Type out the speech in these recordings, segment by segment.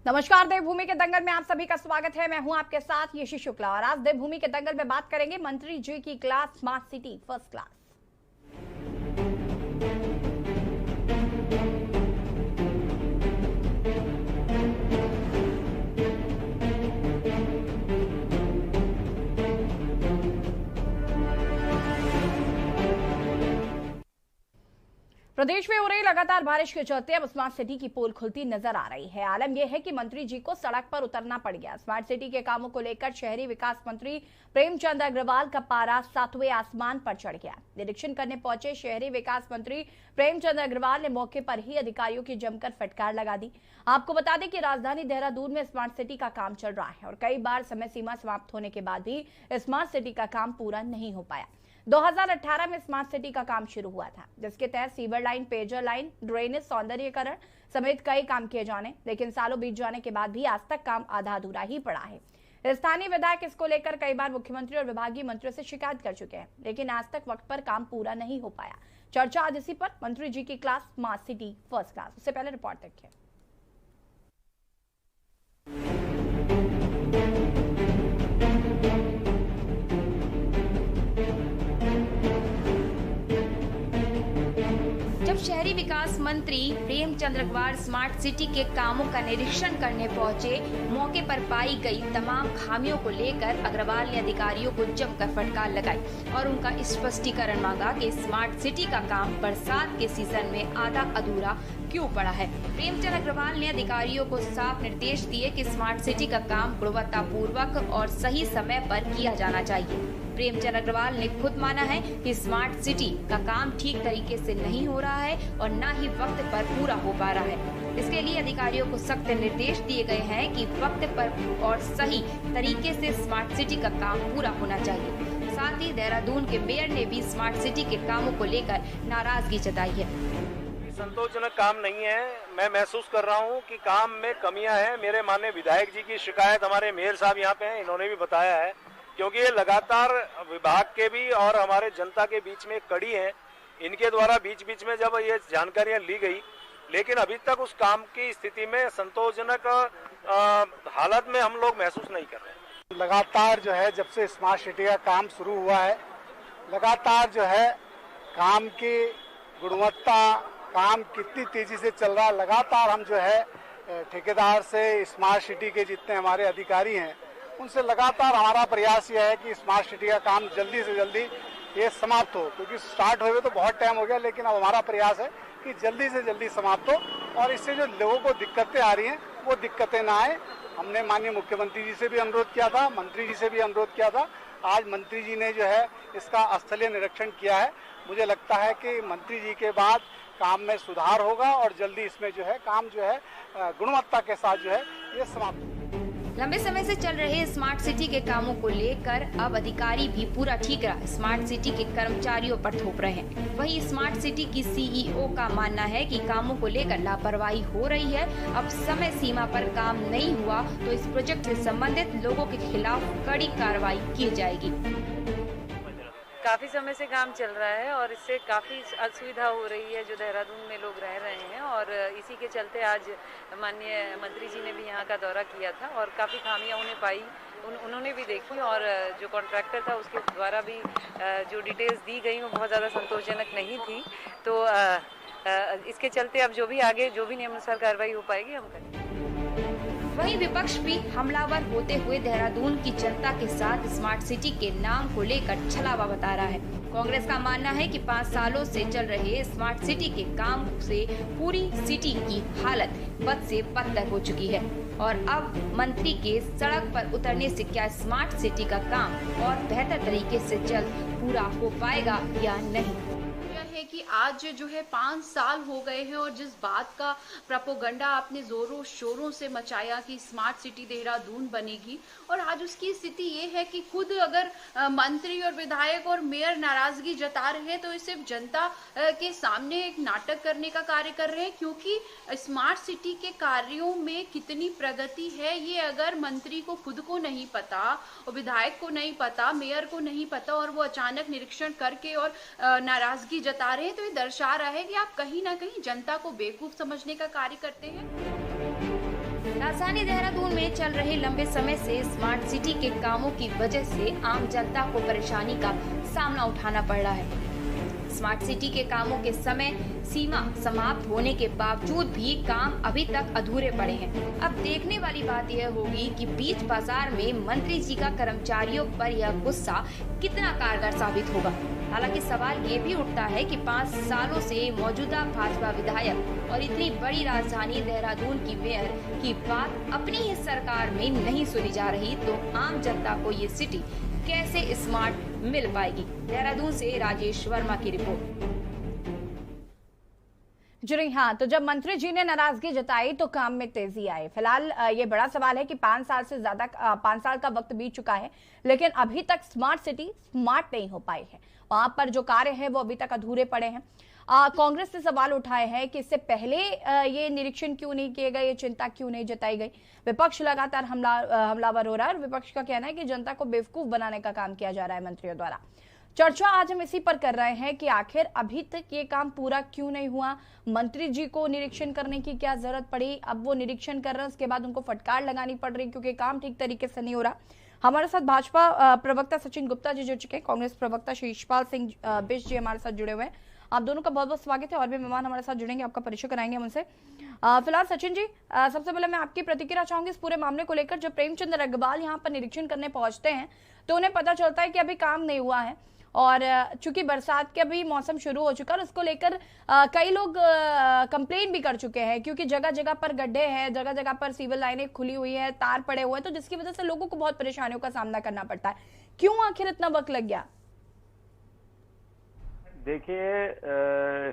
नमस्कार। देवभूमि के दंगल में आप सभी का स्वागत है। मैं हूं आपके साथ यशी शुक्ला और आज देवभूमि के दंगल में बात करेंगे मंत्री जी की class smart city first class. प्रदेश में हो रही लगातार बारिश के चलते अब स्मार्ट सिटी की पोल खुलती नजर आ रही है। आलम यह है कि मंत्री जी को सड़क पर उतरना पड़ गया। स्मार्ट सिटी के कामों को लेकर शहरी विकास मंत्री प्रेमचंद अग्रवाल का पारा 7वें आसमान पर चढ़ गया। निरीक्षण करने पहुंचे शहरी विकास मंत्री प्रेमचंद अग्रवाल ने मौके पर ही अधिकारियों की जमकर फटकार लगा दी। आपको बता दें कि राजधानी देहरादून में स्मार्ट सिटी का काम चल रहा है और कई बार समय सीमा समाप्त होने के बाद भी स्मार्ट सिटी का काम पूरा नहीं हो पाया। 2018 में स्मार्ट सिटी का काम शुरू हुआ था, जिसके तहत सीवर लाइन, पेयजल लाइन, ड्रेनेज, सौंदर्यीकरण समेत कई काम किए जाने, लेकिन सालों बीत जाने के बाद भी आज तक काम आधा अधूरा ही पड़ा है। स्थानीय विधायक इसको लेकर कई बार मुख्यमंत्री और विभागीय मंत्रियों से शिकायत कर चुके हैं, लेकिन आज तक वक्त पर काम पूरा नहीं हो पाया। चर्चा आज इसी पर, मंत्री जी की class smart city first class. उससे पहले रिपोर्ट देखिए। जब शहरी विकास मंत्री प्रेमचंद अग्रवाल स्मार्ट सिटी के कामों का निरीक्षण करने पहुंचे, मौके पर पाई गई तमाम खामियों को लेकर अग्रवाल ने अधिकारियों को जमकर फटकार लगाई और उनका स्पष्टीकरण मांगा कि स्मार्ट सिटी का काम बरसात के सीजन में आधा अधूरा क्यों पड़ा है। प्रेमचंद अग्रवाल ने अधिकारियों को साफ निर्देश दिए कि स्मार्ट सिटी का काम गुणवत्तापूर्वक और सही समय पर किया जाना चाहिए। प्रेमचंद अग्रवाल ने खुद माना है कि स्मार्ट सिटी का काम ठीक तरीके से नहीं हो रहा है और न ही वक्त पर पूरा हो पा रहा है। इसके लिए अधिकारियों को सख्त निर्देश दिए गए हैं कि वक्त पर और सही तरीके से स्मार्ट सिटी का काम पूरा होना चाहिए। साथ ही देहरादून के मेयर ने भी स्मार्ट सिटी के कामों को लेकर नाराजगी जताई है। संतोषजनक काम नहीं है। मैं महसूस कर रहा हूं कि काम में कमियां हैं। मेरे माननीय विधायक जी की शिकायत हमारे मेयर साहब यहाँ पे हैं, इन्होंने भी बताया है, क्योंकि ये लगातार विभाग के भी और हमारे जनता के बीच में कड़ी है। इनके द्वारा बीच बीच में जब ये जानकारियां ली गई, लेकिन अभी तक उस काम की स्थिति में संतोषजनक हालत में हम लोग महसूस नहीं कर रहे। लगातार जो है जब से स्मार्ट सिटी का काम शुरू हुआ है, लगातार जो है काम की गुणवत्ता, काम कितनी तेजी से चल रहा है, लगातार हम जो है ठेकेदार से, स्मार्ट सिटी के जितने हमारे अधिकारी हैं उनसे लगातार हमारा प्रयास यह है कि स्मार्ट सिटी का काम जल्दी से जल्दी ये समाप्त हो, क्योंकि स्टार्ट हुए तो बहुत टाइम हो गया, लेकिन अब हमारा प्रयास है कि जल्दी से जल्दी समाप्त हो और इससे जो लोगों को दिक्कतें आ रही हैं वो दिक्कतें ना आए। हमने माननीय मुख्यमंत्री जी से भी अनुरोध किया था, मंत्री जी से भी अनुरोध किया था। आज मंत्री जी ने जो है इसका स्थलीय निरीक्षण किया है। मुझे लगता है कि मंत्री जी के बाद काम में सुधार होगा और जल्दी इसमें जो है काम जो है गुणवत्ता के साथ जो है ये समाप्त। लंबे समय से चल रहे स्मार्ट सिटी के कामों को लेकर अब अधिकारी भी पूरा ठीकरा स्मार्ट सिटी के कर्मचारियों पर थोप रहे हैं। वहीं स्मार्ट सिटी की सीईओ का मानना है कि कामों को लेकर लापरवाही हो रही है। अब समय सीमा पर काम नहीं हुआ तो इस प्रोजेक्ट से संबंधित लोगों के खिलाफ कड़ी कार्रवाई की जाएगी। काफ़ी समय से काम चल रहा है और इससे काफ़ी असुविधा हो रही है जो देहरादून में लोग रह रहे हैं, और इसी के चलते आज माननीय मंत्री जी ने भी यहाँ का दौरा किया था और काफ़ी खामियाँ उन्हें पाई, उन्होंने भी देखी, और जो कॉन्ट्रैक्टर था उसके द्वारा भी जो डिटेल्स दी गई वो बहुत ज़्यादा संतोषजनक नहीं थी। तो इसके चलते अब जो भी आगे जो भी नियमानुसार कार्रवाई हो पाएगी हम करेंगे। वहीं विपक्ष भी हमलावर होते हुए देहरादून की जनता के साथ स्मार्ट सिटी के नाम को लेकर छलावा बता रहा है। कांग्रेस का मानना है कि 5 सालों से चल रहे स्मार्ट सिटी के काम से पूरी सिटी की हालत बद से बदतर हो चुकी है और अब मंत्री के सड़क पर उतरने से क्या स्मार्ट सिटी का काम और बेहतर तरीके से जल्द पूरा हो पाएगा या नहीं। है कि आज जो है 5 साल हो गए हैं और जिस बात का प्रोपोगंडा आपने जोरों शोरों से मचाया कि स्मार्ट सिटी देहरादून बनेगी, और आज उसकी स्थिति ये है कि खुद अगर मंत्री और विधायक और मेयर नाराजगी जता रहे हैं तो ये सिर्फ जनता के सामने एक नाटक करने का कार्य कर रहे हैं, क्योंकि स्मार्ट सिटी के कार्यों में कितनी प्रगति है ये अगर मंत्री को खुद को नहीं पता और विधायक को नहीं पता, मेयर को नहीं पता, और वो अचानक निरीक्षण करके और नाराजगी जता रहे हैं, तो ये दर्शा रहा है कि आप कहीं ना कहीं जनता को बेवकूफ समझने का कार्य करते हैं। राजधानी देहरादून में चल रहे लंबे समय से स्मार्ट सिटी के कामों की वजह से आम जनता को परेशानी का सामना उठाना पड़ रहा है। स्मार्ट सिटी के कामों के समय सीमा समाप्त होने के बावजूद भी काम अभी तक अधूरे पड़े हैं। अब देखने वाली बात यह होगी कि बीच बाजार में मंत्री जी का कर्मचारियों पर यह गुस्सा कितना कारगर साबित होगा। हालांकि सवाल ये भी उठता है कि 5 सालों से मौजूदा भाजपा विधायक और इतनी बड़ी राजधानी देहरादून की मेयर की बात अपनी ही सरकार में नहीं सुनी जा रही, तो आम जनता को ये सिटी कैसे स्मार्ट मिल पाएगी। देहरादून से राजेश वर्मा की रिपोर्ट। जी हाँ, तो जब मंत्री जी ने नाराजगी जताई तो काम में तेजी आई। फिलहाल ये बड़ा सवाल है कि 5 साल का वक्त बीत चुका है, लेकिन अभी तक स्मार्ट सिटी स्मार्ट नहीं हो पाई है। वहां पर जो कार्य है वो अभी तक अधूरे पड़े हैं। कांग्रेस ने सवाल उठाए हैं कि इससे पहले ये निरीक्षण क्यों नहीं किए गए, ये चिंता क्यों नहीं जताई गई। विपक्ष लगातार हमलावर हो रहा है और विपक्ष का कहना है कि जनता को बेवकूफ बनाने का काम किया जा रहा है मंत्रियों द्वारा। चर्चा आज हम इसी पर कर रहे हैं कि आखिर अभी तक ये काम पूरा क्यों नहीं हुआ, मंत्री जी को निरीक्षण करने की क्या जरूरत पड़ी। अब वो निरीक्षण कर रहे हैं, उसके बाद उनको फटकार लगानी पड़ रही क्योंकि काम ठीक तरीके से नहीं हो रहा। हमारे साथ भाजपा प्रवक्ता सचिन गुप्ता जी जुड़ चुके हैं, कांग्रेस प्रवक्ता शिषपाल सिंह बिष्ट जी हमारे साथ जुड़े हुए हैं। आप दोनों का बहुत बहुत स्वागत है। और भी मेहमान हमारे साथ जुड़ेंगे, आपका परिचय कराएंगे हम उनसे। फिलहाल सचिन जी, सबसे पहले मैं आपकी प्रतिक्रिया चाहूंगी इस पूरे मामले को लेकर। जब प्रेमचंद अग्रवाल यहाँ पर निरीक्षण करने पहुंचते हैं तो उन्हें पता चलता है कि अभी काम नहीं हुआ है और चूंकि बरसात के अभी मौसम शुरू हो चुका है, उसको लेकर कई लोग कंप्लेन भी कर चुके हैं क्योंकि जगह जगह पर गड्ढे हैं, जगह जगह पर सिविल लाइनें खुली हुई है, तार पड़े हुए हैं, तो जिसकी वजह से लोगों को बहुत परेशानियों का सामना करना पड़ता है। क्यों आखिर इतना वक्त लग गया? देखिए,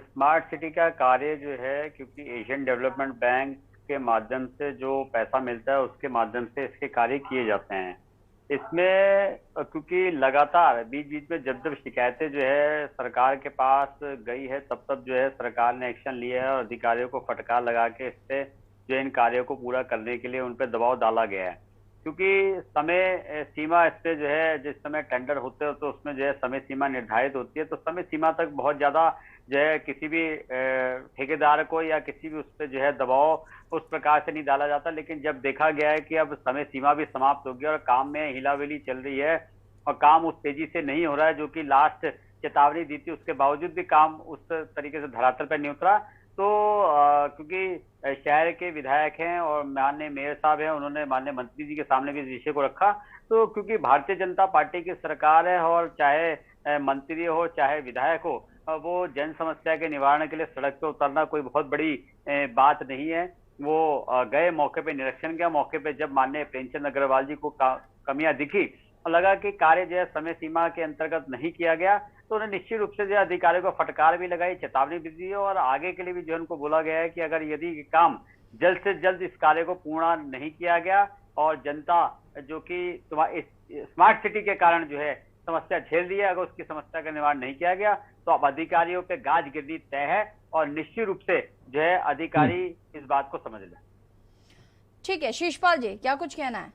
स्मार्ट सिटी का कार्य जो है, क्योंकि एशियन डेवलपमेंट बैंक के माध्यम से जो पैसा मिलता है उसके माध्यम से इसके कार्य किए जाते हैं। इसमें क्योंकि लगातार बीच बीच में जब शिकायतें जो है सरकार के पास गई है, तब जो है सरकार ने एक्शन लिया है और अधिकारियों को फटकार लगा के इससे जो इन कार्यों को पूरा करने के लिए उन पर दबाव डाला गया है। क्योंकि समय सीमा इस पे जो है, जिस समय टेंडर होते हो तो उसमें जो है समय सीमा निर्धारित होती है, तो समय सीमा तक बहुत ज्यादा जो है किसी भी ठेकेदार को या किसी भी उस पर जो है दबाव उस प्रकार से नहीं डाला जाता। लेकिन जब देखा गया है कि अब समय सीमा भी समाप्त हो गया और काम में हिलावेली चल रही है और काम उस तेजी से नहीं हो रहा है जो कि लास्ट चेतावनी दी थी, उसके बावजूद भी काम उस तरीके से धरातल पर नहीं उतरा, तो क्योंकि शहर के विधायक हैं और माननीय मेयर साहब हैं, उन्होंने माननीय मंत्री जी के सामने भी इस विषय को रखा। तो क्योंकि भारतीय जनता पार्टी की सरकार है और चाहे मंत्री हो चाहे विधायक हो, वो जन समस्या के निवारण के लिए सड़क पर उतरना कोई बहुत बड़ी बात नहीं है। वो गए, मौके पे निरीक्षण किया, मौके पे जब माननीय प्रेमचंद अग्रवाल जी को कमियां दिखी और लगा कि कार्य जो है समय सीमा के अंतर्गत नहीं किया गया, तो उन्हें निश्चित रूप से जो अधिकारियों को फटकार भी लगाई, चेतावनी भी दी और आगे के लिए भी जो उनको बोला गया है कि अगर यदि काम जल्द से जल्द इस कार्य को पूर्ण नहीं किया गया और जनता जो कि स्मार्ट सिटी के कारण जो है समस्या झेल रही है, अगर उसकी समस्या का निवारण नहीं किया गया तो अब अधिकारियों पे गाज गिरनी तय है और निश्चित रूप से जो है अधिकारी इस बात को समझ लें। ठीक है, शिषपाल जी क्या कुछ कहना है?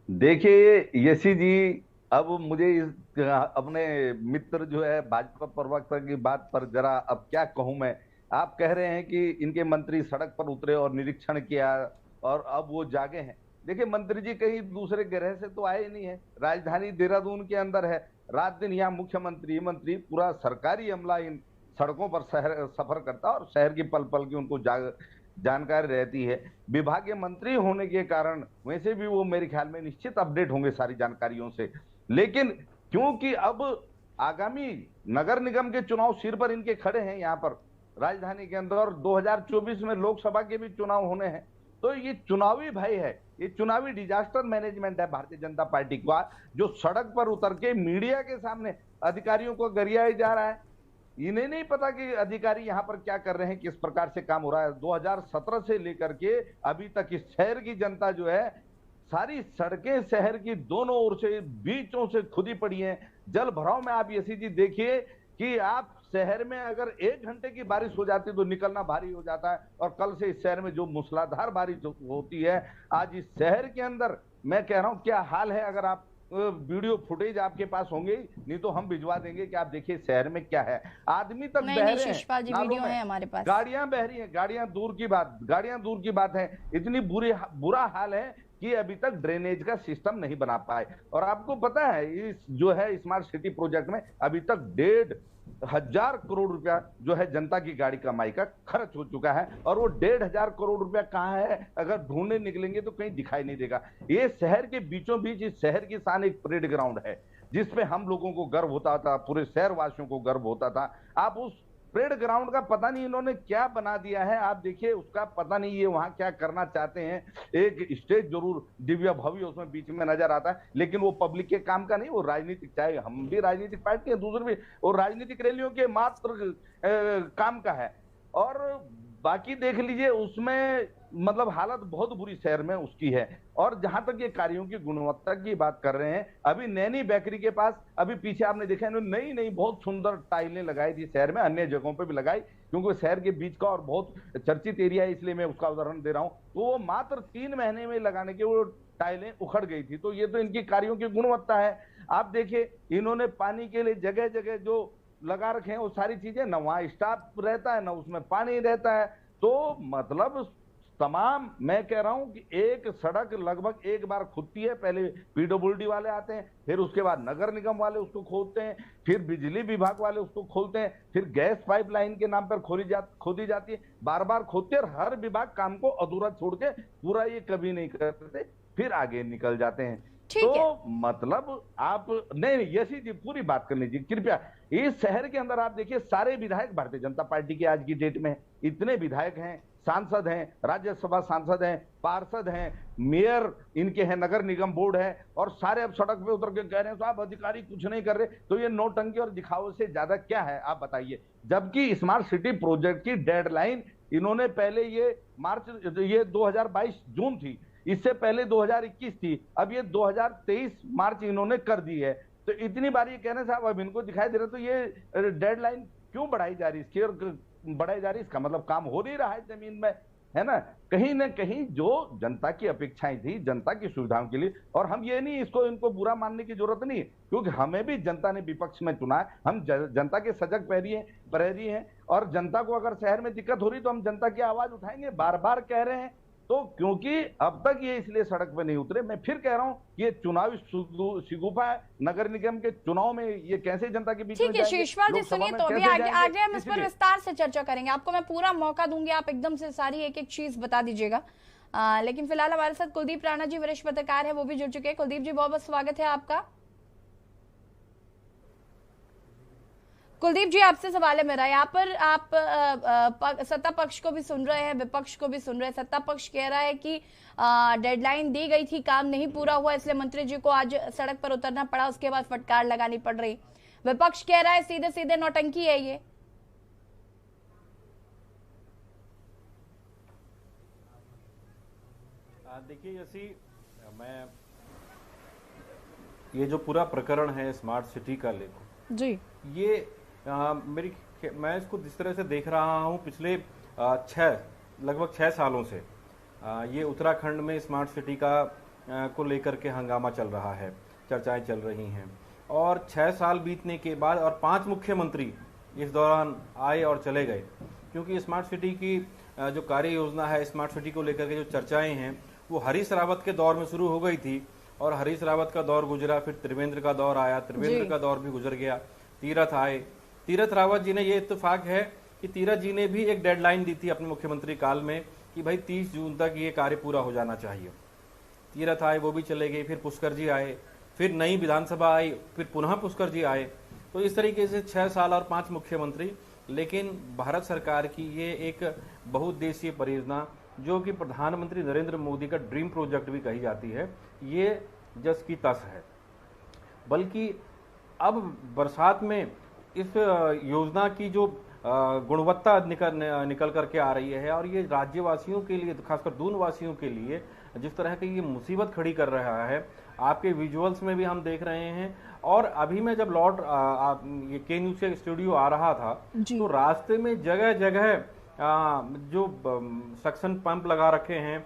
देखिए यशी जी, अब मुझे अपने मित्र जो है भाजपा प्रवक्ता की बात पर जरा अब क्या कहूं मैं। आप कह रहे हैं कि इनके मंत्री सड़क पर उतरे और निरीक्षण किया और अब वो जागे हैं। देखिए मंत्री जी कहीं दूसरे ग्रह से तो आए नहीं है, राजधानी देहरादून के अंदर है। रात दिन यहाँ मुख्यमंत्री मंत्री पूरा सरकारी अमला इन सड़कों पर सफर करता है और शहर की पल पल की उनको जानकारी रहती है। विभागीय मंत्री होने के कारण वैसे भी वो मेरे ख्याल में निश्चित अपडेट होंगे सारी जानकारियों से। लेकिन क्योंकि अब आगामी नगर निगम के चुनाव सिर पर इनके खड़े हैं यहाँ पर राजधानी के अंदर और 2024 में लोकसभा के भी चुनाव होने हैं, तो ये चुनावी भय है, ये चुनावी डिजास्टर मैनेजमेंट है भारतीय जनता पार्टी का, जो सड़क पर उतर के मीडिया के सामने अधिकारियों को गरियाया जा रहा है। इन्हें नहीं पता कि अधिकारी यहाँ पर क्या कर रहे हैं, किस प्रकार से काम हो रहा है। 2017 से लेकर के अभी तक इस शहर की जनता जो है, सारी सड़कें शहर की दोनों ओर से बीचों से खुदी पड़ी हैं। जल भराव में आप यसी जी देखिए कि आप शहर में अगर 1 घंटे की बारिश हो जाती है तो निकलना भारी हो जाता है। और कल से इस शहर में जो मूसलाधार बारिश होती है, आज इस शहर के अंदर मैं कह रहा हूं क्या हाल है। अगर आप वीडियो फुटेज आपके पास होंगे, नहीं तो हम भिजवा देंगे कि आप देखिए शहर में क्या है। आदमी तक बह रहे शिशपाल जी, हैं, वीडियो है हमारे पास, गाड़ियां बह रही हैं, गाड़ियां दूर की बात है। इतनी बुरा हाल है कि अभी तक ड्रेनेज का सिस्टम नहीं बना पाए। और आपको पता है इस जो है स्मार्ट सिटी प्रोजेक्ट में अभी तक 1,500 करोड़ रुपया जो है जनता की गाड़ी कमाई का खर्च हो चुका है, और वो 1,500 करोड़ रुपया कहाँ है अगर ढूंढने निकलेंगे तो कहीं दिखाई नहीं देगा। ये शहर के बीचों बीच इस शहर की शान एक परेड ग्राउंड है जिसपे हम लोगों को गर्व होता था, पूरे शहर वासियों को गर्व होता था। आप उस परेड ग्राउंड का पता नहीं इन्होंने क्या बना दिया है, आप देखिए उसका पता नहीं ये वहां क्या करना चाहते हैं। एक स्टेज जरूर दिव्य भव्य उसमें बीच में नजर आता है, लेकिन वो पब्लिक के काम का नहीं, वो राजनीतिक, चाहे हम भी राजनीतिक पार्टी है, दूसरे भी, वो राजनीतिक रैलियों के मात्र काम का है। और बाकी देख लीजिए उसमें मतलब हालत बहुत बुरी शहर में उसकी है। और जहां तक ये कार्यों की गुणवत्ता की बात कर रहे हैं, अभी नैनी बेकरी के पास अभी पीछे आपने देखा इन्होंने नई बहुत सुंदर टाइलें लगाई थी शहर में, अन्य जगहों पे भी लगाई क्योंकि शहर के बीच का और बहुत चर्चित एरिया है, इसलिए मैं उसका उदाहरण दे रहा हूं। तो वो मात्र 3 महीने में लगाने के वो टाइलें उखड़ गई थी। तो ये तो इनकी कार्यों की गुणवत्ता है। आप देखिए इन्होंने पानी के लिए जगह जगह जो लगा रखे हैं वो सारी चीजें, न वहां स्टाफ रहता है न उसमें पानी रहता है। तो मतलब तमाम, मैं कह रहा हूं कि एक सड़क लगभग एक बार खुदती है, पहले पीडब्ल्यूडी वाले आते हैं, फिर उसके बाद नगर निगम वाले उसको खोदते हैं, फिर बिजली विभाग वाले उसको खोलते हैं, फिर गैस पाइपलाइन के नाम पर खोदी जाती है, बार बार खोदते हैं, और हर विभाग काम को अधूरा छोड़ के पूरा ये कभी नहीं करते, फिर आगे निकल जाते हैं। तो मतलब आप नहीं, यशी जी पूरी बात कर लीजिए कृपया। इस शहर के अंदर आप देखिए सारे विधायक भारतीय जनता पार्टी के आज की डेट में, इतने विधायक हैं, सांसद हैं, राज्यसभा सांसद हैं, पार्षद हैं, मेयर इनके हैं, नगर निगम बोर्ड है, और सारे अब सड़क पे उतर के कह रहे हैं साहब अधिकारी कुछ नहीं कर रहे। तो ये नौटंकी और दिखावे से ज्यादा क्या है आप बताइए। जबकि स्मार्ट सिटी प्रोजेक्ट की डेडलाइन इन्होंने पहले ये 2022 जून थी, इससे पहले 2021 थी, अब ये 2023 मार्च इन्होंने कर दी है। तो इतनी बार ये कहने साहब अब इनको दिखाई दे रहा, तो ये डेडलाइन क्यों बढ़ाई जा रही है, बढ़ाई जा रही है, इसका मतलब काम हो नहीं रहा है जमीन में, है ना कहीं जो जनता की अपेक्षाएं थी जनता की सुविधाओं के लिए। और हम ये नहीं इनको बुरा मानने की जरूरत नहीं है, क्योंकि हमें भी जनता ने विपक्ष में चुना है, हम जनता के सजग प्रहरी हैं, और जनता को अगर शहर में दिक्कत हो रही तो हम जनता की आवाज उठाएंगे, बार बार कह रहे हैं। तो क्योंकि अब तक ये इसलिए सड़क पे नहीं उतरे, मैं फिर कह रहा हूं ये चुनावी शिगुफा है, नगर निगम के चुनाव में ये कैसे जनता के बीच में ठीक है शिशपाल जी, सुनिए तो अभी आगे हम इस पर विस्तार से चर्चा करेंगे, आपको मैं पूरा मौका दूंगी, आप एकदम से सारी एक एक चीज बता दीजिएगा। लेकिन फिलहाल हमारे साथ कुलदीप राणा जी वरिष्ठ पत्रकार है, वो भी जुड़ चुके हैं। कुलदीप जी बहुत बहुत स्वागत है आपका। कुलदीप जी आपसे सवाल है मेरा, यहाँ पर आप सत्ता पक्ष को भी सुन रहे हैं, विपक्ष को भी सुन रहे हैं। सत्ता पक्ष कह रहा है कि डेडलाइन दी गई थी, काम नहीं पूरा हुआ, इसलिए मंत्री जी को आज सड़क पर उतरना पड़ा, उसके बाद फटकार लगानी पड़ रही। विपक्ष कह रहा है सीधे सीधे नौटंकी है ये। देखिए जैसी ये जो पूरा प्रकरण है स्मार्ट सिटी का लेकर जी, ये मैं इसको जिस तरह से देख रहा हूँ पिछले लगभग 6 सालों से ये उत्तराखंड में स्मार्ट सिटी को लेकर के हंगामा चल रहा है, चर्चाएं चल रही हैं, और 6 साल बीतने के बाद और 5 मुख्यमंत्री इस दौरान आए और चले गए, क्योंकि स्मार्ट सिटी की जो कार्य योजना है, स्मार्ट सिटी को लेकर के जो चर्चाएं हैं वो हरीश रावत के दौर में शुरू हो गई थी, और हरीश रावत का दौर गुजरा, फिर त्रिवेंद्र का दौर आया, त्रिवेंद्र का दौर भी गुजर गया, तीरथ आए। तीरथ रावत जी ने, ये इत्तेफाक है कि तीरथ जी ने भी एक डेडलाइन दी थी अपने मुख्यमंत्री काल में कि भाई 30 जून तक ये कार्य पूरा हो जाना चाहिए। तीरथ आए, वो भी चले गए, फिर पुष्कर जी आए, फिर नई विधानसभा आई, फिर पुनः पुष्कर जी आए। तो इस तरीके से 6 साल और 5 मुख्यमंत्री, लेकिन भारत सरकार की ये एक बहुउद्देशीय परियोजना जो कि प्रधानमंत्री नरेंद्र मोदी का ड्रीम प्रोजेक्ट भी कही जाती है, ये जस की तस है। बल्कि अब बरसात में इस योजना की जो गुणवत्ता निकल करके आ रही है, और ये राज्यवासियों के लिए, खासकर दून वासियों के लिए जिस तरह की ये मुसीबत खड़ी कर रहा है, आपके विजुअल्स में भी हम देख रहे हैं। और अभी मैं जब ये के न्यूज के स्टूडियो आ रहा था तो रास्ते में जगह जगह जो सक्शन पंप लगा रखे हैं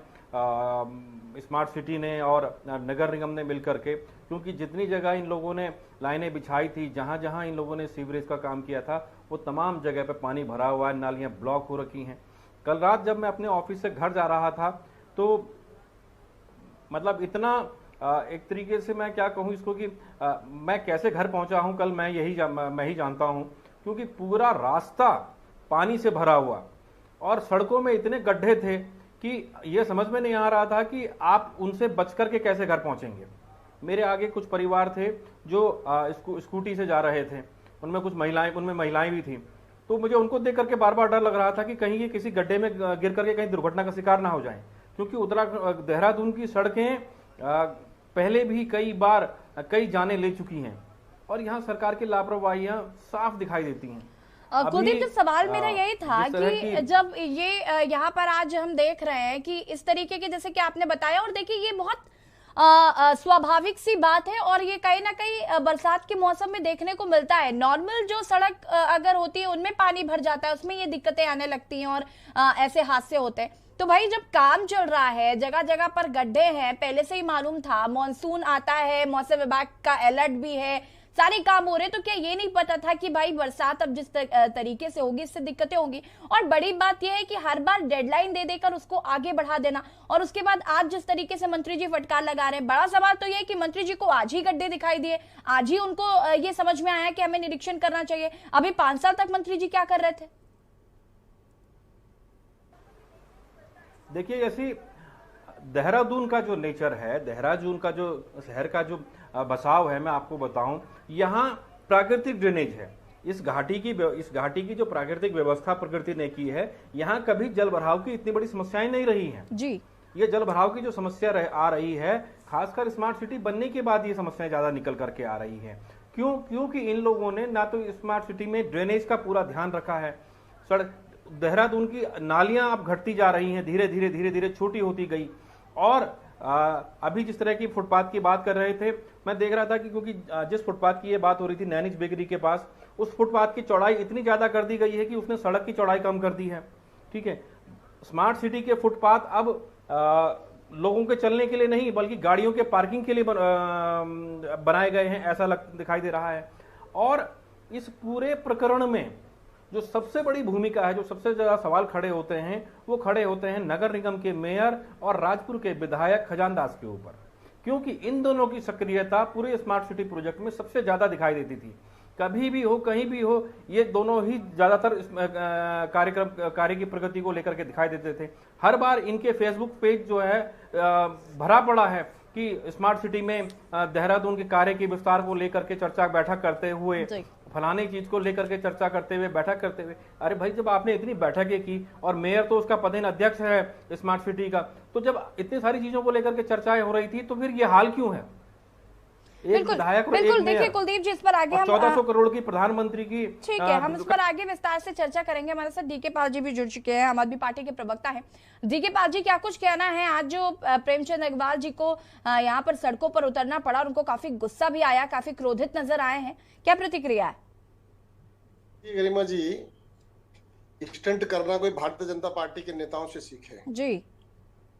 स्मार्ट सिटी ने और नगर निगम ने मिलकर के, क्योंकि जितनी जगह इन लोगों ने लाइनें बिछाई थी, जहां जहां इन लोगों ने सीवरेज का काम किया था, वो तमाम जगह पे पानी भरा हुआ है, नालियां ब्लॉक हो रखी हैं। कल रात जब मैं अपने ऑफिस से घर जा रहा था तो मतलब इतना एक तरीके से मैं क्या कहूँ इसको कि मैं कैसे घर पहुंचा हूं कल मैं ही जानता हूं, क्योंकि पूरा रास्ता पानी से भरा हुआ और सड़कों में इतने गड्ढे थे कि यह समझ में नहीं आ रहा था कि आप उनसे बच करके कैसे घर पहुंचेंगे। मेरे आगे कुछ परिवार थे जो स्कूटी से जा रहे थे, उनमें महिलाएं भी थी, तो मुझे उनको देख करके बार बार डर लग रहा था कि कहीं ये किसी गड्ढे में गिर करके कहीं दुर्घटना का शिकार ना हो जाएं, क्योंकि देहरादून की सड़कें पहले भी कई बार कई जाने ले चुकी हैं और यहाँ सरकार की लापरवाहियां साफ दिखाई देती हैं। कुलदीप, जो सवाल मेरा यही था कि जब ये यहाँ पर आज हम देख रहे हैं कि इस तरीके के जैसे कि आपने बताया, और देखिए ये बहुत स्वाभाविक सी बात है और ये कहीं ना कहीं बरसात के मौसम में देखने को मिलता है। नॉर्मल जो सड़क अगर होती है उनमें पानी भर जाता है, उसमें ये दिक्कतें आने लगती हैं और ऐसे हादसे होते हैं। तो भाई जब काम चल रहा है, जगह जगह पर गड्ढे हैं, पहले से ही मालूम था, मॉनसून आता है, मौसम विभाग का अलर्ट भी है, सारे काम हो रहे, तो क्या ये नहीं पता था कि भाई बरसात अब जिस तरीके से होगी इससे दिक्कतें होंगी? और बड़ी बात यह है कि हर बार डेडलाइन दे देकर उसको आगे बढ़ा देना, और उसके बाद आज जिस तरीके से मंत्री जी फटकार लगा रहे हैं, बड़ा सवाल तो यह है कि मंत्री जी को आज ही गड्ढे दिखाई दिए, आज ही उनको ये समझ में आया कि हमें निरीक्षण करना चाहिए। अभी 5 साल तक मंत्री जी क्या कर रहे थे? देखिए, ऐसी देहरादून का जो नेचर है, देहरादून का जो शहर का जो बसाव है, मैं आपको बताऊं, यहाँ प्राकृतिक ड्रेनेज है। इस घाटी की जो प्राकृतिक व्यवस्था प्रकृति ने की है, यहाँ कभी जल भराव की इतनी बड़ी समस्याएं नहीं रही हैं जी। ये जल भराव की जो समस्या आ रही है, खासकर स्मार्ट सिटी बनने के बाद ये समस्याएं ज्यादा निकल करके आ रही है। क्योंकि इन लोगों ने ना तो स्मार्ट सिटी में ड्रेनेज का पूरा ध्यान रखा है। सड़क देहरादून की नालियां अब घटती जा रही हैं, धीरे धीरे छोटी होती गई। और अभी जिस तरह की फुटपाथ की बात कर रहे थे, मैं देख रहा था कि क्योंकि जिस फुटपाथ की ये बात हो रही थी नैनिक्स बेकरी के पास, उस फुटपाथ की चौड़ाई इतनी ज्यादा कर दी गई है कि उसने सड़क की चौड़ाई कम कर दी है। ठीक है, स्मार्ट सिटी के फुटपाथ अब लोगों के चलने के लिए नहीं बल्कि गाड़ियों के पार्किंग के लिए बनाए गए हैं, ऐसा दिखाई दे रहा है। और इस पूरे प्रकरण में जो सबसे बड़ी भूमिका है, जो सबसे ज्यादा सवाल खड़े होते हैं, वो खड़े होते हैं नगर निगम के मेयर और राजपुर के विधायक खजानदास के ऊपर, क्योंकि इन दोनों की सक्रियता पूरे स्मार्ट सिटी प्रोजेक्ट में सबसे ज्यादा दिखाई देती थी। कभी भी हो, कहीं भी हो, ये दोनों ही ज्यादातर कार्य की प्रगति को लेकर के दिखाई देते थे। हर बार इनके फेसबुक पेज जो है भरा पड़ा है कि स्मार्ट सिटी में देहरादून के कार्य के विस्तार को लेकर के बैठक करते हुए, फलाने चीज को लेकर के चर्चा करते हुए, बैठक करते हुए। अरे भाई, जब आपने इतनी बैठकें की और मेयर तो उसका पदेन अध्यक्ष है स्मार्ट सिटी का, तो जब इतनी सारी चीजों को लेकर के चर्चाएं हो रही थी, तो फिर ये हाल क्यों है? एक विधायक और एक देखिए कुलदीप जी, इस पर आगे हम 1400 करोड़ की प्रधानमंत्री की, ठीक है, हम इस पर आगे विस्तार से चर्चा करेंगे। हमारे साथ डीके पाल जी भी जुड़ चुके हैं, आम आदमी पार्टी के प्रवक्ता हैं। डीके पाल जी, क्या कुछ कहना है? आज जो प्रेमचंद अग्रवाल जी को यहाँ पर सड़कों पर उतरना पड़ा और उनको काफी गुस्सा भी आया, काफी क्रोधित नजर आए हैं, क्या प्रतिक्रिया है? गरिमा जी, स्टंट करना कोई भारतीय जनता पार्टी के नेताओं से सीखे जी।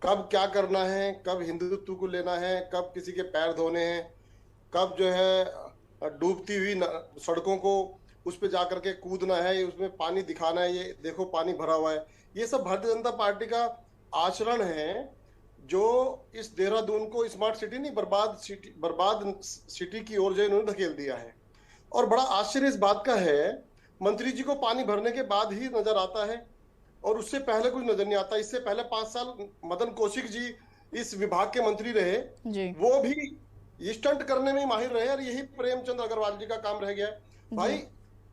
कब क्या करना है, कब हिंदुत्व को लेना है, कब किसी के पैर धोने हैं, कब जो है डूबती हुई सड़कों को उस पे जाकर के कूदना है, उसमें पानी दिखाना है, ये देखो पानी भरा हुआ है। ये सब भारतीय जनता पार्टी का आचरण है, जो इस देहरादून को स्मार्ट सिटी नहीं बर्बाद सिटी की ओर जो इन्होंने धकेल दिया है। और बड़ा आश्चर्य इस बात का है, मंत्री जी को पानी भरने के बाद ही नजर आता है और उससे पहले कुछ नजर नहीं आता। इससे पहले 5 साल मदन कौशिक जी इस विभाग के मंत्री रहे जी। वो भी स्टंट करने में माहिर रहे और यही प्रेमचंद अग्रवाल जी का काम रह गया। भाई,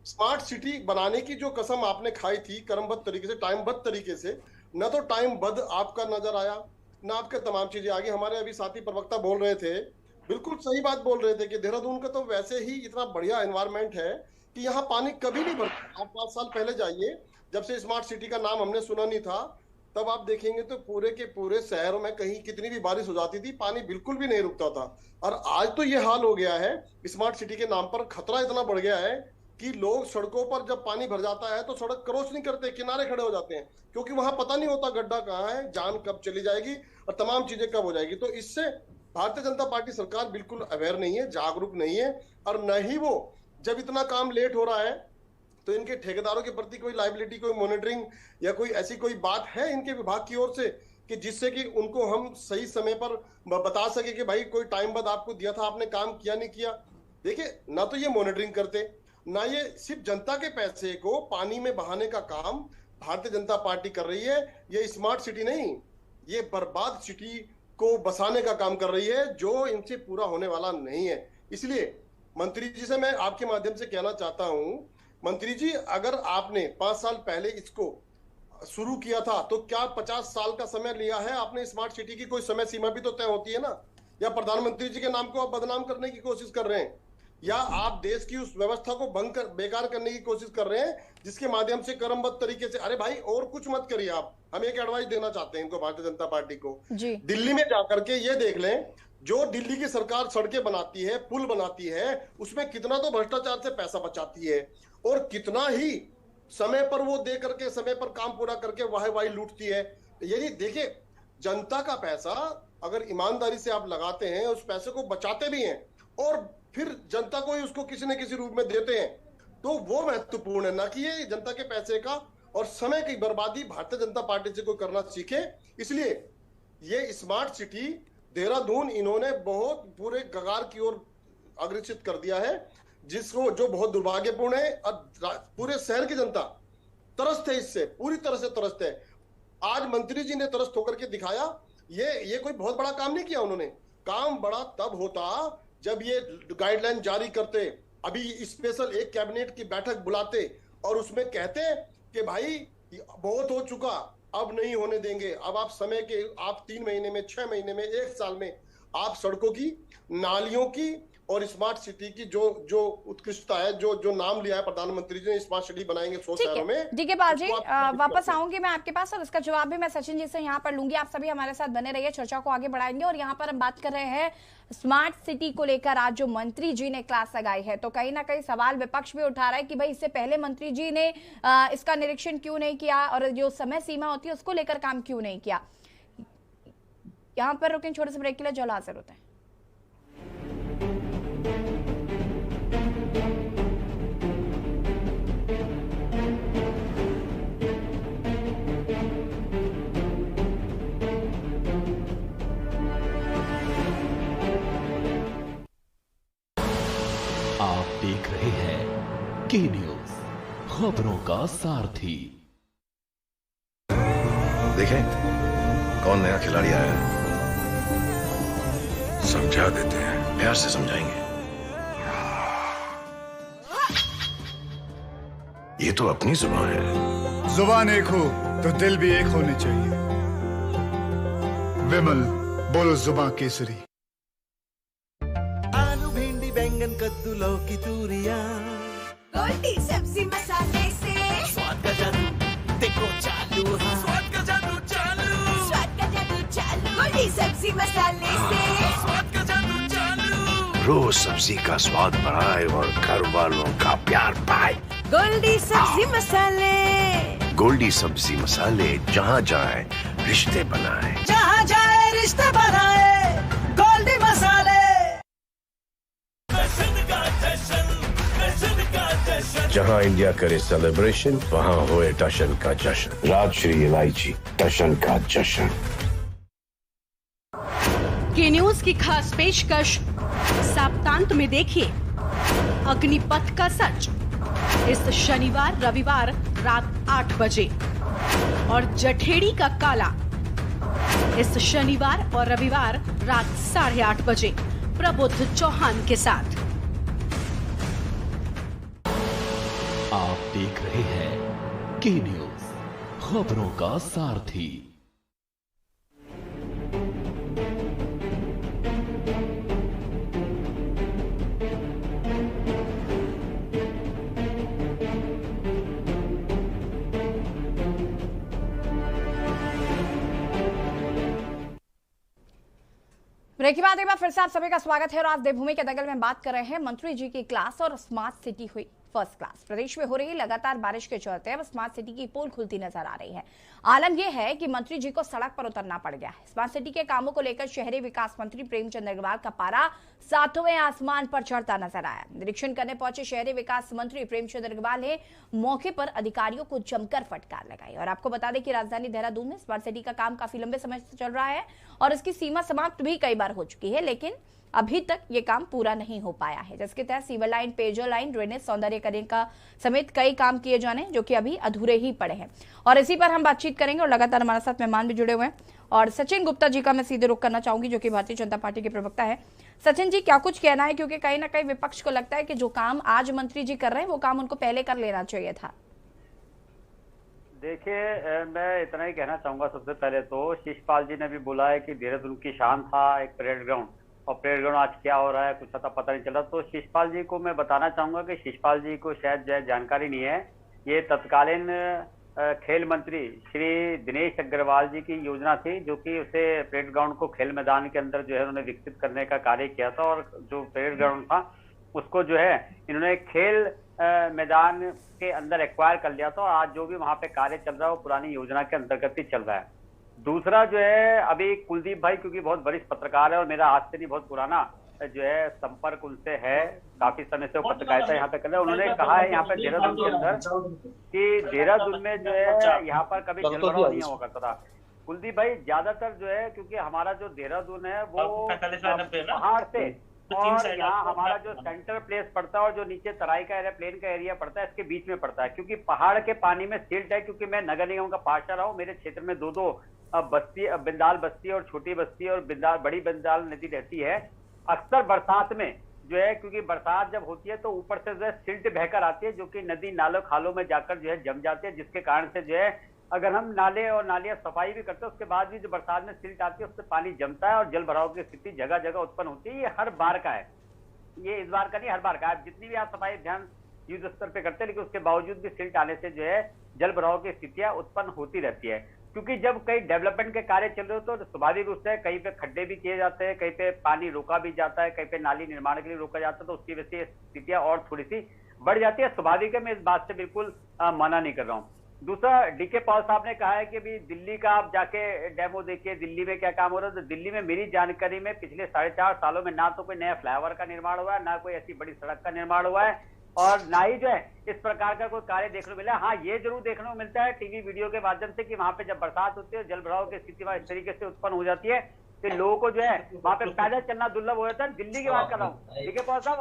स्मार्ट सिटी बनाने की जो कसम आपने खाई थी क्रमबद्ध तरीके से, टाइमबद्ध तरीके से, न तो टाइमबद्ध आपका नजर आया, न आपके तमाम चीजें आगे। हमारे अभी साथी प्रवक्ता बोल रहे थे, बिल्कुल सही बात बोल रहे थे कि देहरादून का तो वैसे ही इतना बढ़िया एनवायरमेंट है कि यहाँ पानी कभी नहीं भरता। आप 5 साल पहले जाइए, जब से स्मार्ट सिटी का नाम हमने सुना नहीं था, तब आप देखेंगे तो पूरे के पूरे शहरों में कहीं कितनी भी बारिश हो जाती थी, पानी बिल्कुल भी नहीं रुकता था। और आज तो ये हाल हो गया है, स्मार्ट सिटी के नाम पर खतरा इतना बढ़ गया है कि लोग सड़कों पर जब पानी भर जाता है तो सड़क क्रॉस नहीं करते, किनारे खड़े हो जाते हैं, क्योंकि वहां पता नहीं होता गड्ढा कहाँ है, जान कब चली जाएगी और तमाम चीजें कब हो जाएगी। तो इससे भारतीय जनता पार्टी सरकार बिल्कुल अवेयर नहीं है, जागरूक नहीं है, और न ही वो जब इतना काम लेट हो रहा है तो इनके ठेकेदारों के प्रति कोई लायबिलिटी, कोई मॉनिटरिंग या कोई ऐसी कोई बात है इनके विभाग की ओर से कि जिससे कि उनको हम सही समय पर बता सके कि भाई कोई टाइम बाद आपको दिया था, आपने काम किया नहीं किया। देखिए, ना तो ये मॉनिटरिंग करते, ना ये सिर्फ जनता के पैसे को पानी में बहाने का काम भारतीय जनता पार्टी कर रही है। ये स्मार्ट सिटी नहीं, ये बर्बाद सिटी को बसाने का काम कर रही है, जो इनसे पूरा होने वाला नहीं है। इसलिए मंत्री जी से मैं आपके माध्यम से कहना चाहता हूं, मंत्री जी, अगर आपने 5 साल पहले इसको शुरू किया था तो क्या 50 साल का समय लिया है आपने? स्मार्ट सिटी की कोई समय सीमा भी तो तय होती है ना? या प्रधानमंत्री जी के नाम को आप बदनाम करने की कोशिश कर रहे हैं, या आप देश की उस व्यवस्था को बेकार करने की कोशिश कर रहे हैं जिसके माध्यम से क्रमबद्ध तरीके से? अरे भाई, और कुछ मत करिए आप। हम एक एडवाइस देना चाहते हैं इनको, भारतीय जनता पार्टी को, दिल्ली में जाकर के ये देख लें, जो दिल्ली की सरकार सड़कें बनाती है, पुल बनाती है, उसमें कितना तो भ्रष्टाचार से पैसा बचाती है और कितना ही समय पर वो दे करके, समय पर काम पूरा करके वाही लूटती है। यही देखिए, जनता का पैसा अगर ईमानदारी से आप लगाते हैं, उस पैसे को बचाते भी हैं और फिर जनता को ही उसको किसी न किसी रूप में देते हैं, तो वो महत्वपूर्ण है, ना कि ये जनता के पैसे का और समय की बर्बादी भारतीय जनता पार्टी से कोई करना सीखे। इसलिए ये स्मार्ट सिटी देहरादून इन्होंने बहुत पूरे कगार की ओर अग्रसित कर दिया है, जिसको जो बहुत दुर्भाग्यपूर्ण है। और पूरे शहर की जनता त्रस्त है, इससे पूरी तरह से त्रस्त है। आज मंत्री जी ने त्रस्त होकर के दिखाया। ये कोई बहुत बड़ा काम नहीं किया उन्होंने। काम बड़ा तब होता जब ये गाइडलाइन जारी करते, अभी स्पेशल एक कैबिनेट की बैठक बुलाते और उसमें कहते कि भाई बहुत हो चुका, अब नहीं होने देंगे। अब आप समय के, आप 3 महीने में, 6 महीने में, 1 साल में आप सड़कों की, नालियों की और स्मार्ट सिटी की जो उत्कृष्टता है, जो नाम लिया है प्रधानमंत्री जी ने, स्मार्ट सिटी बनाएंगे 100 शहरों में। ठीक है पाल जी, वापस आऊंगी मैं आपके पास और इसका जवाब भी मैं सचिन जी से यहाँ पर लूंगी। आप सभी हमारे साथ बने रहिए, चर्चा को आगे बढ़ाएंगे। और यहाँ पर हम बात कर रहे हैं स्मार्ट सिटी को लेकर। आज जो मंत्री जी ने क्लास लगाई है, तो कहीं ना कहीं सवाल विपक्ष भी उठा रहा है कि भाई इससे पहले मंत्री जी ने इसका निरीक्षण क्यों नहीं किया और जो समय सीमा होती है उसको लेकर काम क्यों नहीं किया। यहाँ पर रुकें, छोटे से ब्रेक के लिए, जल्द हाजिर होते हैं। आप देख रहे हैं के न्यूज, खबरों का सारथी। देखें कौन नया खिलाड़ी आया है, समझा देते हैं, प्यार से समझाएंगे। ये तो अपनी जुबान है। जुबान एक हो तो दिल भी एक होने चाहिए। विमल, बोलो जुबान केसरी। आलू, भिंडी, बैंगन, कद्दू, लौकी, तूरिया, गोल्डी सब्जी मसाले से स्वाद का जादू देखो चालू, हाँ। स्वाद का जादू चालू, स्वाद का जादू चालू, गोल्डी सब्जी मसाले से स्वाद का जादू चालू। रोज सब्जी का स्वाद बढ़ाए और घर वालों का प्यार पाए। गोल्डी सब्जी मसाले, गोल्डी सब्जी मसाले, जहाँ जाए रिश्ते बनाए, जहाँ जाए रिश्ते बनाए, गोल्डी मसाले। जहाँ इंडिया करे सेलिब्रेशन, वहाँ होए टशन का जश्न। राजश्री इलायची, टशन का जश्न। के न्यूज की खास पेशकश, सप्तांत में देखिए अग्निपथ का सच, इस शनिवार रविवार रात 8 बजे, और जठेड़ी का काला इस शनिवार और रविवार रात 8:30 बजे प्रबुद्ध चौहान के साथ। आप देख रहे हैं के न्यूज, खबरों का सारथी। ब्रेक के बाद एक बार फिर से आप सभी का स्वागत है। और आज देवभूमि के दंगल में बात कर रहे हैं मंत्री जी की क्लास और स्मार्ट सिटी हुई। First class. प्रदेश में हो रही लगातार बारिश के चलते अब स्मार्ट सिटी की पोल खुलती नजर आ रही है। आलम यह है कि मंत्री जी को सड़क पर उतरना पड़ गया है। स्मार्ट सिटी के कामों को लेकर शहरी विकास मंत्री प्रेमचंद अग्रवाल का पारा 7वें आसमान पर चढ़ता नजर आया। निरीक्षण करने पहुंचे शहरी विकास मंत्री प्रेमचंद अग्रवाल ने मौके पर अधिकारियों को जमकर फटकार लगाई। और आपको बता दें कि राजधानी देहरादून में स्मार्ट सिटी का काम काफी लंबे समय से चल रहा है और इसकी सीमा समाप्त भी कई बार हो चुकी है, लेकिन अभी तक ये काम पूरा नहीं हो पाया है, जिसके तहत सीवर लाइन, पेयजल लाइन, ड्रेनेज, सौंदर्यीकरण का समेत कई काम किए जाने जो कि अभी अधूरे ही पड़े हैं। और इसी पर हम बातचीत करेंगे और लगातार हमारे साथ मेहमान भी जुड़े हुए हैं। और सचिन गुप्ता जी का मैं सीधे रुख करना चाहूंगी, जो कि भारतीय जनता पार्टी के प्रवक्ता है। सचिन जी, क्या कुछ कहना है, क्योंकि कहीं ना कहीं विपक्ष को लगता है कि जो काम आज मंत्री जी कर रहे हैं वो काम उनको पहले कर लेना चाहिए था। देखिए, मैं इतना ही कहना चाहूंगा। सबसे पहले तो शिषपाल जी ने भी बोला है कि देहरादून की शान था एक परेड ग्राउंड, और परेड ग्राउंड आज क्या हो रहा है कुछ पता नहीं चला। तो शिषपाल जी को मैं बताना चाहूंगा कि शिषपाल जी को शायद जानकारी नहीं है। ये तत्कालीन खेल मंत्री श्री दिनेश अग्रवाल जी की योजना थी, जो कि उसे परेड ग्राउंड को खेल मैदान के अंदर जो है उन्होंने विकसित करने का कार्य किया था। और जो परेड ग्राउंड था उसको जो है इन्होंने खेल मैदान के अंदर एक्वायर कर लिया था। और आज जो भी वहां पे कार्य चल रहा है वो पुरानी योजना के अंतर्गत ही चल रहा है। दूसरा जो है, अभी कुलदीप भाई क्योंकि बहुत वरिष्ठ पत्रकार है और मेरा आज से नहीं बहुत पुराना जो है संपर्क उनसे है, काफी समय से वो पत्रकारिता यहाँ पे कर रहे हैं। उन्होंने कहा है यहाँ पे देहरादून के अंदर कि देहरादून में जो है यहाँ पर कभी जलभराव नहीं हुआ करता था। कुलदीप भाई, ज्यादातर जो है क्योंकि हमारा जो देहरादून है वो पहाड़ से, और यहाँ हमारा जो सेंटर प्लेस पड़ता है और जो नीचे तराई का एरिया, प्लेन का एरिया पड़ता है, इसके बीच में पड़ता है। क्योंकि पहाड़ के पानी में सिल्ट है, क्योंकि मैं नगर निगम का पार्षद रहा हूँ, मेरे क्षेत्र में दो बस्ती, बिंदाल बस्ती और छोटी बस्ती और बड़ी बिंदाल नदी रहती है। अक्सर बरसात में जो है, क्योंकि बरसात जब होती है तो ऊपर से जो है सिल्ट बहकर आती है, जो कि नदी नालों खालों में जाकर जो है जम जाती है, जिसके कारण से जो है अगर हम नाले और नालियां सफाई भी करते हैं उसके बाद भी जो बरसात में सिल्ट आती है उससे पानी जमता है और जल भराव की स्थिति जगह जगह उत्पन्न होती है। ये हर बार का है, ये इस बार का नहीं, हर बार का है। जितनी भी आप सफाई अभियान युद्ध स्तर पे करते हैं, लेकिन उसके बावजूद भी सिल्ट आने से जो है जल भराव की स्थितियां उत्पन्न होती रहती है। क्योंकि जब कई डेवलपमेंट के कार्य चल रहे हो तो स्वाभाविक रूप से कहीं पे खड्डे भी किए जाते हैं, कहीं पे पानी रोका भी जाता है, कहीं पे नाली निर्माण के लिए रोका जाता है, तो उसकी वजह से स्थितियां और थोड़ी सी बढ़ जाती है। स्वाभाविक है, मैं इस बात से बिल्कुल मना नहीं कर रहा हूँ। दूसरा, डीके पॉल साहब ने कहा है कि भी दिल्ली का आप जाके डेमो देखिए, दिल्ली में क्या काम हो रहा है। तो दिल्ली में मेरी जानकारी में पिछले 4.5 सालों में ना तो कोई नया फ्लाईओवर का निर्माण हुआ है, ना कोई ऐसी बड़ी सड़क का निर्माण हुआ है, और ना ही जो है इस प्रकार का कोई कार्य देखने को मिला है। हाँ, ये जरूर देखने को मिलता है टीवी वीडियो के माध्यम से कि वहां पे जब बरसात होती है, जल भराव की स्थिति इस तरीके से उत्पन्न हो जाती है कि लोगों को जो है वहां पे पैदल चलना दुर्लभ हो जाता है। दिल्ली की बात कर रहा हूँ। डीके पॉल साहब,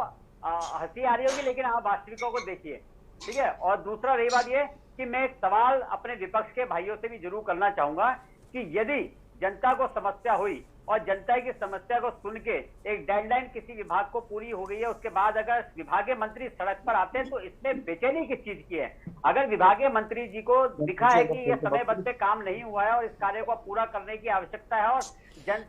हंसी आ रही होगी, लेकिन आप वास्तविकों को देखिए, ठीक है। और दूसरा रही बात ये कि मैं एक सवाल अपने विपक्ष के भाइयों से भी जरूर करना चाहूंगा कि यदि जनता को समस्या हुई और जनता की समस्या को सुन के एक डेडलाइन किसी विभाग को पूरी हो गई है, उसके बाद अगर विभागीय मंत्री सड़क पर आते हैं तो इसमें बेचैनी किस चीज की है। अगर विभागीय मंत्री जी को दिखा है कि ये समयबद्ध पे काम नहीं हुआ है और इस कार्य को पूरा करने की आवश्यकता है, और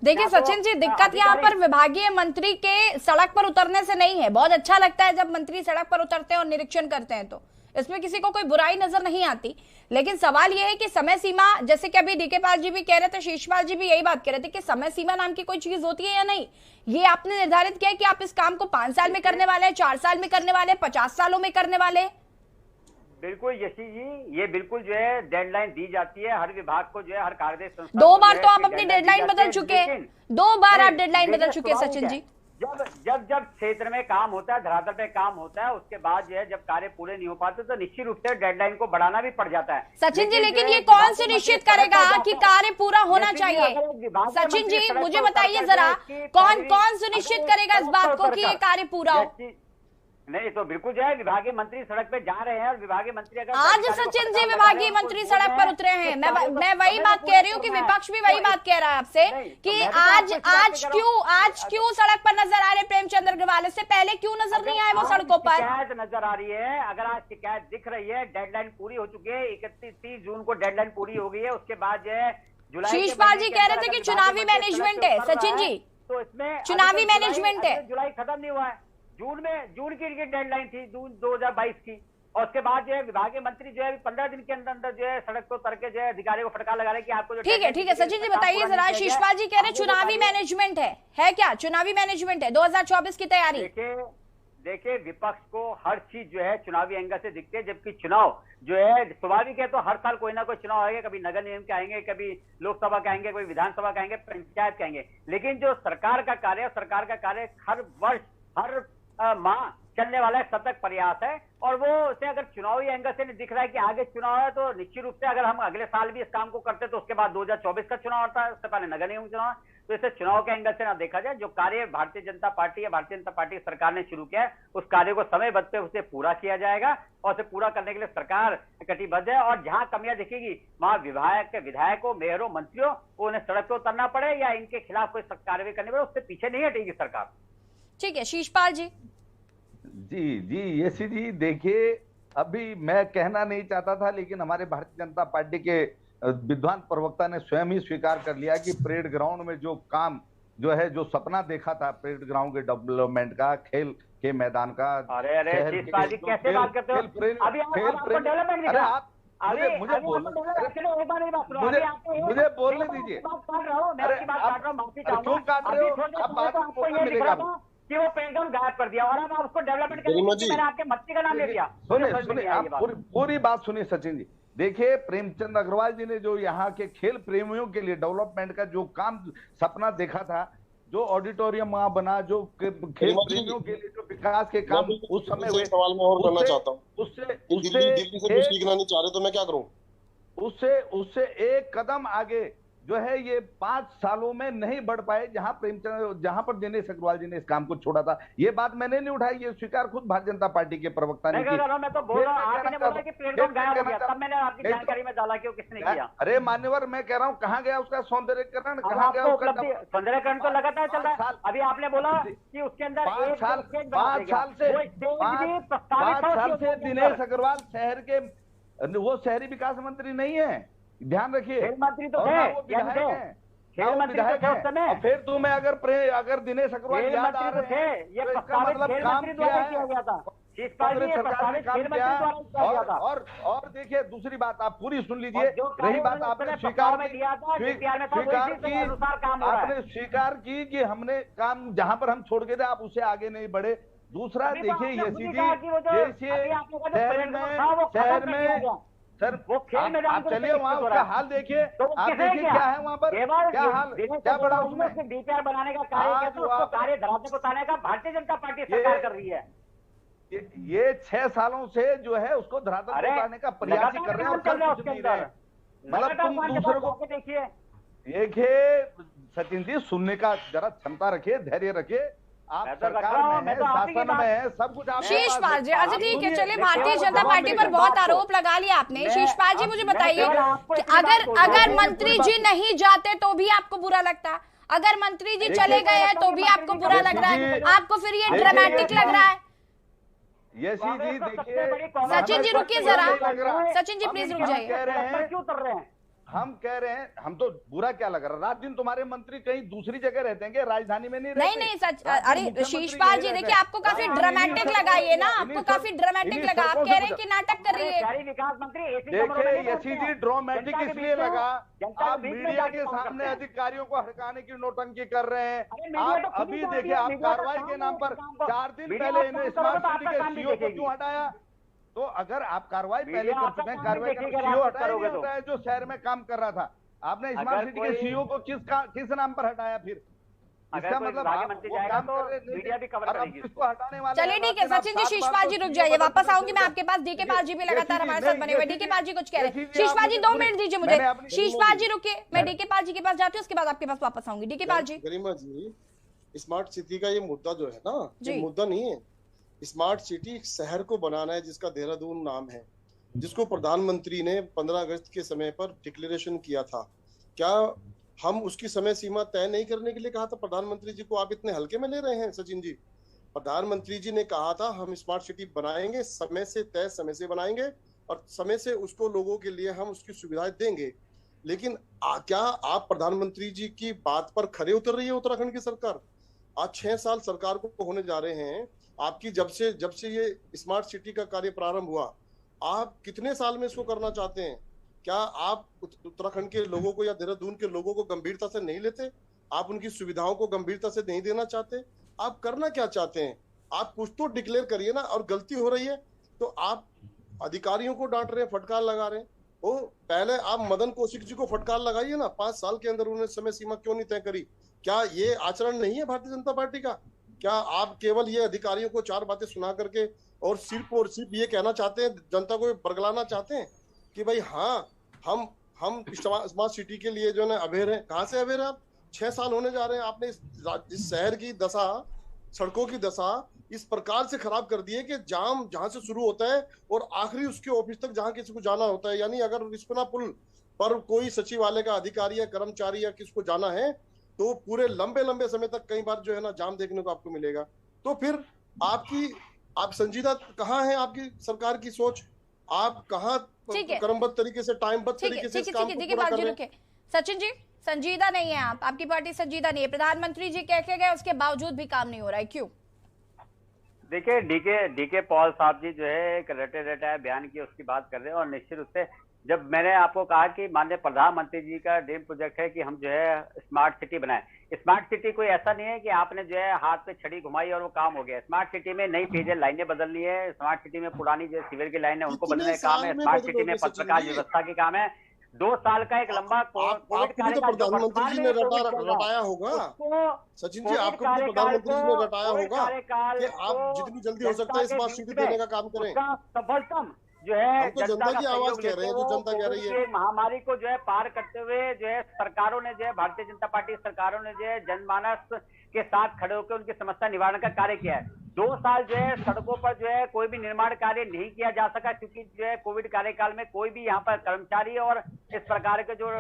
देखिए सचिन जी, दिक्कत यहाँ पर विभागीय मंत्री के सड़क पर उतरने से नहीं है। बहुत अच्छा लगता है जब मंत्री सड़क पर उतरते हैं और निरीक्षण करते हैं, तो इसमें किसी को कोई बुराई नजर नहीं आती। लेकिन सवाल यह है कि समय सीमा, जैसे कि अभी डीके पाल जी भी कह रहे थे, शिषपाल जी भी यही बात कह रहे थे कि समय सीमा नाम की कोई चीज होती है या नहीं। ये आपने निर्धारित किया है कि आप इस काम को 5 साल में करने वाले हैं, 4 साल में करने वाले हैं, 50 सालों में करने वाले हैं। बिल्कुल यशी जी, ये बिल्कुल जो है डेडलाइन दी जाती है हर विभाग को, जो है हर कार्य संस्था। 2 बार तो आप अपनी डेडलाइन बदल चुके हैं, 2 बार आप डेडलाइन बदल चुके हैं सचिन जी। जब क्षेत्र में काम होता है, धरातल पे काम होता है, उसके बाद जो है जब कार्य पूरे नहीं हो पाते तो निश्चित रूप से डेडलाइन को बढ़ाना भी पड़ जाता है। सचिन जी, लेकिन ये कौन सुनिश्चित करेगा कि कार्य पूरा होना चाहिए? सचिन जी, मुझे बताइए जरा, कौन सुनिश्चित करेगा इस बात को कि ये कार्य पूरा हो? नहीं तो बिल्कुल जो है विभागीय मंत्री सड़क पे जा रहे हैं, और विभागीय मंत्री अगर आज सचिन जी विभागीय मंत्री सड़क पर उतरे हैं। मैं वही बात कह रही हूँ कि विपक्ष भी वही बात कह रहा है आपसे कि आज क्यों सड़क पर नजर आ रहे प्रेमचंद अग्रवाल, इससे पहले क्यों नजर नहीं आए वो सड़कों पर? शिकायत नजर आ रही है, अगर आज शिकायत दिख रही है, डेडलाइन पूरी हो चुकी है, 31 जून को डेडलाइन पूरी हो गई है, उसके बाद जो है जुलाई। शिषपाल जी कह रहे थे कि चुनावी मैनेजमेंट है सचिन जी, तो इसमें चुनावी मैनेजमेंट है। जुलाई खत्म नहीं हुआ है, जून की डेडलाइन थी, जून 2022 की, और उसके बाद जो है विभागीय मंत्री जो है 15 दिन के अंदर जो है सड़क को उतर के जो है अधिकारियों को फटकार लगा रहे कि आपको जो। ठीक है सचिन जी बताइए जरा, शिषपाल जी कह रहे चुनावी मैनेजमेंट है क्या? चुनावी मैनेजमेंट है 2024 की तैयारी। देखिए विपक्ष को हर चीज जो है चुनावी एंगल से दिखती है, जबकि चुनाव जो है स्वाभाविक है, तो हर साल कोई ना कोई चुनाव आएंगे, कभी नगर निगम के आएंगे, कभी लोकसभा के आएंगे, कभी विधानसभा के आएंगे, पंचायत के आएंगे। लेकिन जो सरकार का कार्य हर वर्ष हर माह चलने वाला सतत प्रयास है, और वो उसे अगर चुनावी एंगल से नहीं दिख रहा है कि आगे चुनाव है, तो निश्चित रूप से अगर हम अगले साल भी इस काम को करते तो उसके बाद 2024 का चुनाव आता है, उससे पहले नगर निगम चुनाव, तो इसे चुनाव के एंगल से ना देखा जाए। जो कार्य भारतीय जनता पार्टी सरकार ने शुरू किया है, उस कार्य को समयबद्ध पे उसे पूरा किया जाएगा, और उसे पूरा करने के लिए सरकार कटिबद्ध है। और जहां कमियां दिखेगी वहां विधायकों, मेयरों, मंत्रियों को उन्हें सड़क पर उतरना पड़े या इनके खिलाफ कोई कार्रवाई करनी पड़े, उससे पीछे नहीं हटेगी सरकार। ठीक है शीशपाल जी। जी येसी जी, देखिए अभी मैं कहना नहीं चाहता था, लेकिन हमारे भारतीय जनता पार्टी के विद्वान प्रवक्ता ने स्वयं ही स्वीकार कर लिया कि परेड ग्राउंड में जो काम जो है, जो सपना देखा था परेड ग्राउंड के डेवलपमेंट का, खेल के मैदान का, अरे कैसे बात करते हो? अभी आपको डेवलपमेंट दिख रहा है? मुझे बोलने दीजिए। क्यों काट रहे हो? अब बात को मिलेगा कि वो पेंटन गायब कर दिया, और अब आप उसको डेवलपमेंट करने के लिए मैंने आपके मंत्री का नाम ले दिया। सुनिए आप पूरी बात सुनिए सचिन जी। देखिए प्रेमचंद अग्रवाल जी ने जो यहाँ के खेल प्रेमियों के लिए डेवलपमेंट का जो काम सपना देखा था, जो ऑडिटोरियम वहां बना, जो खेल प्रेमियों के लिए जो विकास के काम उस समय हुए, सवाल में और करना चाहता हूँ, दिल्ली से कुछ सीखना नहीं चाह रहे तो मैं क्या करूँ? उससे एक कदम आगे जो है ये 5 सालों में नहीं बढ़ पाए, जहां पर दिनेश अग्रवाल जी ने इस काम को छोड़ा था। ये बात मैंने नहीं उठाई, ये स्वीकार खुद भारतीय जनता पार्टी के प्रवक्ता ने की। मैं तो बोल रहा हूं, आपने बोला कि प्लेटफॉर्म गायब हो गया, तब मैंने आपकी जानकारी में डाला कि वो किसने किया। अरे मान्यवर, मैं कह रहा हूँ कहाँ गया उसका सौंदर्यीकरण, कहाँ गया उसका सौंदर्यीकरण? तो लगातार चल रहा है। अभी आपने बोला कि उसके अंदर 5 साल से दिनेश अग्रवाल शहर के, वो शहरी विकास मंत्री नहीं है, ध्यान रखिए। खेल मंत्री तो थे, खेल मंत्री तो थे उस समय। फिर तुम्हें अगर दिनेश अग्रवाल याद आ रहे थे, ये मतलब काम किया गया था, और देखिए दूसरी बात आप पूरी सुन लीजिए। रही बात आपने स्वीकार की कि हमने काम जहां पर हम छोड़ गए थे आप उसे आगे नहीं बढ़े। दूसरा देखिए येसी जी, शहर में सर वो खेल मैदान, आप चलिए वहाँ उसका हाल देखिए, आप देखिए क्या है वहाँ पर, क्या हाल, क्या बड़ा उसमें डीपीआर बनाने का कार्य, उसको कार्य धरातल को उतारने का भारतीय जनता पार्टी सरकार कर रही है। ये 6 सालों से जो है उसको धरातल को उतारने का प्रयास कर रहे हैं, और कर कुछ नहीं रहे। मतलब तुम दूसरे को देखिए सचिन जी, सुनने का जरा क्षमता रखिए, धैर्य रखिए। आप सरकार में है, शासन में है, सब कुछ आप। शीशपाल जी, अच्छा ठीक है, चलिए भारतीय जनता पार्टी पर बहुत आरोप लगा लिया आपने। शीशपाल जी मुझे बताइए कि अगर मंत्री जी नहीं जाते तो भी आपको बुरा लगता, अगर मंत्री जी चले गए हैं तो भी आपको बुरा लग रहा है, आपको फिर ये ड्रामेटिक लग रहा है? येसी जी देखिए, सचिन जी रुकिए जरा, सचिन जी प्लीज रुक जाइए। क्यों उतर रहे हैं? हम कह रहे हैं, हम तो बुरा क्या लग रहा है, रात दिन तुम्हारे मंत्री कहीं दूसरी जगह रहते हैं, राजधानी में नहीं रहते। नहीं सच, अरे शीशपाल जी देखिए, आपको काफी ड्रामेटिक लगा ये ना, आपको काफी ड्रामेटिक लगा, आप कह रहे हैं कि नाटक कर रही है। विकास मंत्री देखिए येसी जी, ड्रामेटिक इसलिए लगा, आप मीडिया के सामने अधिकारियों को हड़काने की नौटंकी कर रहे हैं। आप अभी देखिए, आप कार्रवाई के नाम पर 4 दिन पहले इन्हें स्मार्ट सिटी के सीईओ को क्यों हटाया? तो अगर आप कार्रवाई पहले कर चुके हैं, कार्रवाई का सीईओ हटाया है जो शहर में काम कर रहा था, आपने स्मार्ट सिटी के सीईओ को किस नाम पर हटाया? फिर इसका मतलब चलिए ठीक है सचिन जी, शीशपाल जी रुक जाइए, वापस आऊंगी मैं आपके पास। डीके पाल जी भी लगातार हमारे साथ बने हुए। डीके पाल जी कुछ कह रहे हैं, शीशपाल जी 2 मिनट दीजिए मुझे। शीशपाल जी रुकिए, मैं डीके पाल जी के पास जाती हूँ, उसके बाद आपके पास वापस आऊंगी। डीके पाल जी। गरिमा जी, स्मार्ट सिटी का ये मुद्दा जो है ना, ये मुद्दा नहीं है। स्मार्ट सिटी एक शहर को बनाना है जिसका देहरादून नाम है, जिसको प्रधानमंत्री ने 15 अगस्त के समय पर डिक्लेरेशन किया था। क्या हम उसकी समय सीमा तय नहीं करने के लिए कहा था प्रधानमंत्री जी को? आप इतने हल्के में ले रहे हैं सचिन जी। प्रधानमंत्री जी ने कहा था हम स्मार्ट सिटी बनाएंगे, समय से तय समय से बनाएंगे, और समय से उसको लोगों के लिए हम उसकी सुविधाएं देंगे। लेकिन क्या आप प्रधानमंत्री जी की बात पर खरे उतर रही है उत्तराखंड की सरकार? आज 6 साल सरकार को होने जा रहे हैं आपकी, जब से ये स्मार्ट सिटी का कार्य प्रारंभ हुआ। आप कितने साल में इसको करना चाहते हैं? क्या आप उत्तराखंड के लोगों को या देहरादून के लोगों को गंभीरता से नहीं लेते? आप उनकी सुविधाओं को गंभीरता से नहीं देना चाहते? आप करना क्या चाहते हैं? आप कुछ तो डिक्लेयर करिए ना। और गलती हो रही है तो आप अधिकारियों को डांट रहे हैं, फटकार लगा रहे हैं। वो पहले आप मदन कौशिक जी को फटकार लगाइए ना, 5 साल के अंदर उन्होंने समय सीमा क्यों नहीं तय करी? क्या ये आचरण नहीं है भारतीय जनता पार्टी का? क्या आप केवल ये अधिकारियों को 4 बातें सुना करके और सिर्फ ये कहना चाहते हैं, जनता को बरगलाना चाहते हैं कि भाई हाँ हम स्मार्ट सिटी के लिए जो है अबेर है? कहाँ से अबेर है आप? 6 साल होने जा रहे हैं, आपने इस शहर की दशा, सड़कों की दशा इस प्रकार से खराब कर दी है कि जाम जहां से शुरू होता है और आखिरी उसके ऑफिस तक जहां किसी को जाना होता है, यानी अगर रिस्पना पुल पर कोई सचिवालय का अधिकारी या कर्मचारी या किसको जाना है तो पूरे लंबे समय तक कई बार जो है ना जाम देखने को आपको मिलेगा। तो फिर आप संजीदा कहाँ है आपकी सरकार की सोच? आप कहाँ क्रमबद्ध तरीके से, टाइमबद्ध तरीके से काम को पूरा कर रहे हैं? सचिन जी, संजीदा नहीं है आप, आपकी पार्टी संजीदा नहीं है। प्रधानमंत्री जी कह के गए, उसके बावजूद भी काम नहीं हो रहा है, क्यों? देखिए, डीके पॉल साहब जी जो है एक रटे बयान की उसकी बात कर रहे हैं। और निश्चित रूप से जब मैंने आपको कहा कि माननीय प्रधानमंत्री जी का ड्रीम प्रोजेक्ट है कि हम जो है स्मार्ट सिटी बनाएं, स्मार्ट सिटी कोई ऐसा नहीं है कि आपने जो है हाथ पे छड़ी घुमाई और वो काम हो गया। स्मार्ट सिटी में नई पेयजल लाइनें बदलनी है, स्मार्ट सिटी में पुरानी जो सीवर की लाइन है उनको बदलने का काम है, स्मार्ट सिटी में पथ प्रकाश व्यवस्था के काम है। 2 साल का एक लंबा कोविड कार्यकाल प्रधानमंत्री जी ने रटाया होगा। सचिन जी, आपको भी प्रधानमंत्री जी ने रटाया होगा कि आप जितनी जल्दी हो सकता है स्मार्ट सिटी देने का काम करें। सफलतम जो है हम तो जनता की आवाज कह रहे हैं, जो जनता कह रही है। महामारी को जो है पार करते हुए जो है सरकारों ने जो है, भारतीय जनता पार्टी सरकारों ने जो है जनमानस के साथ खड़े होकर उनकी समस्या निवारण का कार्य किया है। 2 साल जो है सड़कों पर जो है कोई भी निर्माण कार्य नहीं किया जा सका, क्योंकि जो है कोविड कार्यकाल में कोई भी यहाँ पर कर्मचारी और इस प्रकार के जो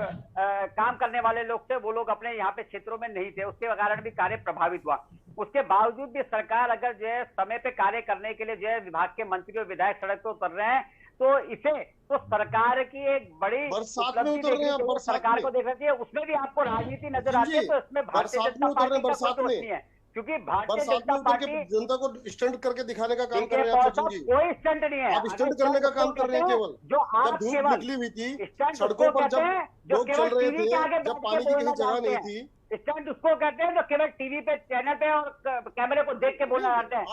काम करने वाले लोग थे वो लोग अपने यहाँ पे क्षेत्रों में नहीं थे, उसके कारण भी कार्य प्रभावित हुआ। उसके बावजूद भी सरकार अगर जो है समय पे कार्य करने के लिए जो है विभाग के मंत्री और विधायक सड़क पर उतर रहे हैं तो इसे तो सरकार की एक बड़ी उपलब्धि देखनी सरकार को देख रही है। उसमें भी आपको राजनीति नजर आती है, तो इसमें भारतीय जनता पार्टी का कोई दोष नहीं है, क्योंकि भारतीय जनता पार्टी जनता को स्टंट करके दिखाने का काम कर रहे हैं। कोई स्टंट नहीं है, आप स्टंट करने का काम कर रहे हैं। केवल जो आप धूप निकली हुई थी सड़कों पर, जब लोग चल रहे थे, जब पानी की कहीं जगह नहीं थी, स्टंट उसको कहते हैं जो केवल टीवी पे चैनल पे और कैमरे को देख के बोलना चाहते हैं।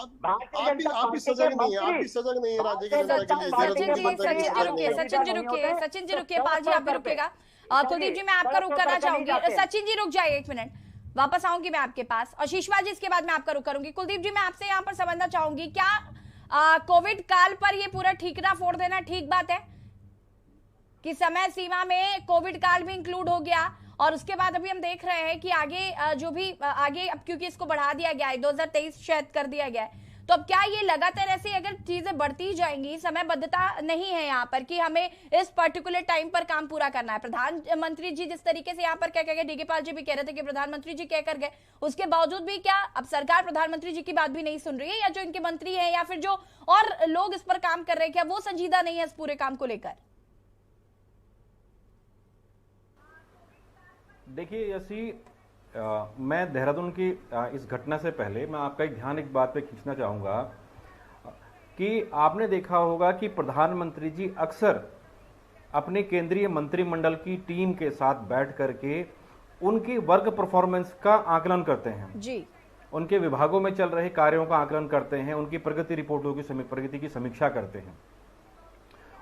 आप भी सजग नहीं है, आप भी सजग नहीं है राज्य की जनता के लिए। सचिन जी रुकिए, पाल जी आप भी रुकिएगा। कुलदीप जी, मैं आपका रुख करना चाहूंगी। सचिन जी रुक जाइए 1 मिनट, वापस आऊंगी मैं आपके पास। और शीशवा जी, इसके बाद मैं आपका रुख करूंगी। कुलदीप जी, मैं आपसे यहाँ पर समझना चाहूंगी, क्या कोविड काल पर ये पूरा ठीकरा फोड़ देना ठीक बात है कि समय सीमा में कोविड काल भी इंक्लूड हो गया? और उसके बाद अभी हम देख रहे हैं कि आगे जो भी आगे, अब क्योंकि इसको बढ़ा दिया गया है, 2023 शायद कर दिया गया है, तो अब क्या ये लगातार ऐसे अगर चीजें बढ़ती जाएंगी, समयबद्धता नहीं है यहाँ पर कि हमें इस पर्टिकुलर टाइम पर काम पूरा करना है? प्रधानमंत्री जी जिस तरीके से यहाँ पर कह गए, डीके पाल जी भी कह रहे थे कि प्रधानमंत्री जी कह कर गए, उसके बावजूद भी क्या अब सरकार प्रधानमंत्री जी की बात भी नहीं सुन रही है, या जो इनके मंत्री है या फिर जो और लोग इस पर काम कर रहे हैं, क्या वो संजीदा नहीं है इस पूरे काम को लेकर? देखिए यसी, मैं देहरादून की इस घटना से पहले मैं आपका ध्यान एक बात पे खींचना चाहूँगा कि आपने देखा होगा कि प्रधानमंत्री जी अक्सर अपने केंद्रीय मंत्रिमंडल की टीम के साथ बैठ करके उनकी वर्क परफॉर्मेंस का आकलन करते हैं जी, उनके विभागों में चल रहे कार्यों का आकलन करते हैं, उनकी प्रगति रिपोर्टों की प्रगति की समीक्षा करते हैं।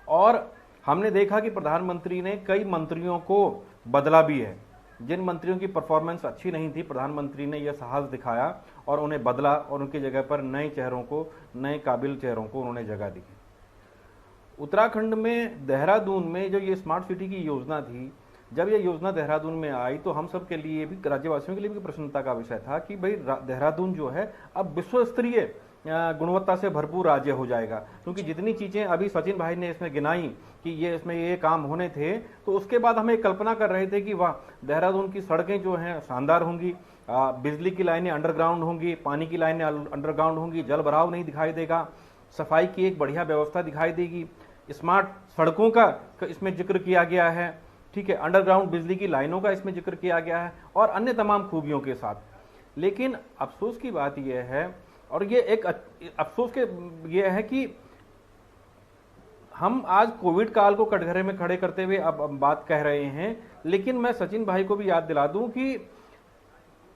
और हमने देखा कि प्रधानमंत्री ने कई मंत्रियों को बदला भी है। जिन मंत्रियों की परफॉर्मेंस अच्छी नहीं थी, प्रधानमंत्री ने यह साहस दिखाया और उन्हें बदला और उनकी जगह पर नए चेहरों को, नए काबिल चेहरों को उन्होंने जगह दी। उत्तराखंड में देहरादून में जो ये स्मार्ट सिटी की योजना थी, जब ये योजना देहरादून में आई तो हम सब के लिए भी, राज्यवासियों के लिए भी प्रसन्नता का विषय था कि भाई देहरादून जो है अब विश्व स्तरीय गुणवत्ता से भरपूर राज्य हो जाएगा। क्योंकि जितनी चीजें अभी सचिन भाई ने इसमें गिनाई कि ये इसमें ये काम होने थे, तो उसके बाद हमें कल्पना कर रहे थे कि वाह, देहरादून की सड़कें जो हैं शानदार होंगी, बिजली की लाइनें अंडरग्राउंड होंगी, पानी की लाइनें अंडरग्राउंड होंगी, जल भराव नहीं दिखाई देगा, सफाई की एक बढ़िया व्यवस्था दिखाई देगी, स्मार्ट सड़कों का इसमें जिक्र किया गया है, ठीक है, अंडरग्राउंड बिजली की लाइनों का इसमें जिक्र किया गया है और अन्य तमाम खूबियों के साथ। लेकिन अफसोस की बात यह है, और ये एक अफसोस के ये है कि हम आज कोविड काल को कटघरे में खड़े करते हुए अब बात कह रहे हैं, लेकिन मैं सचिन भाई को भी याद दिला दूं कि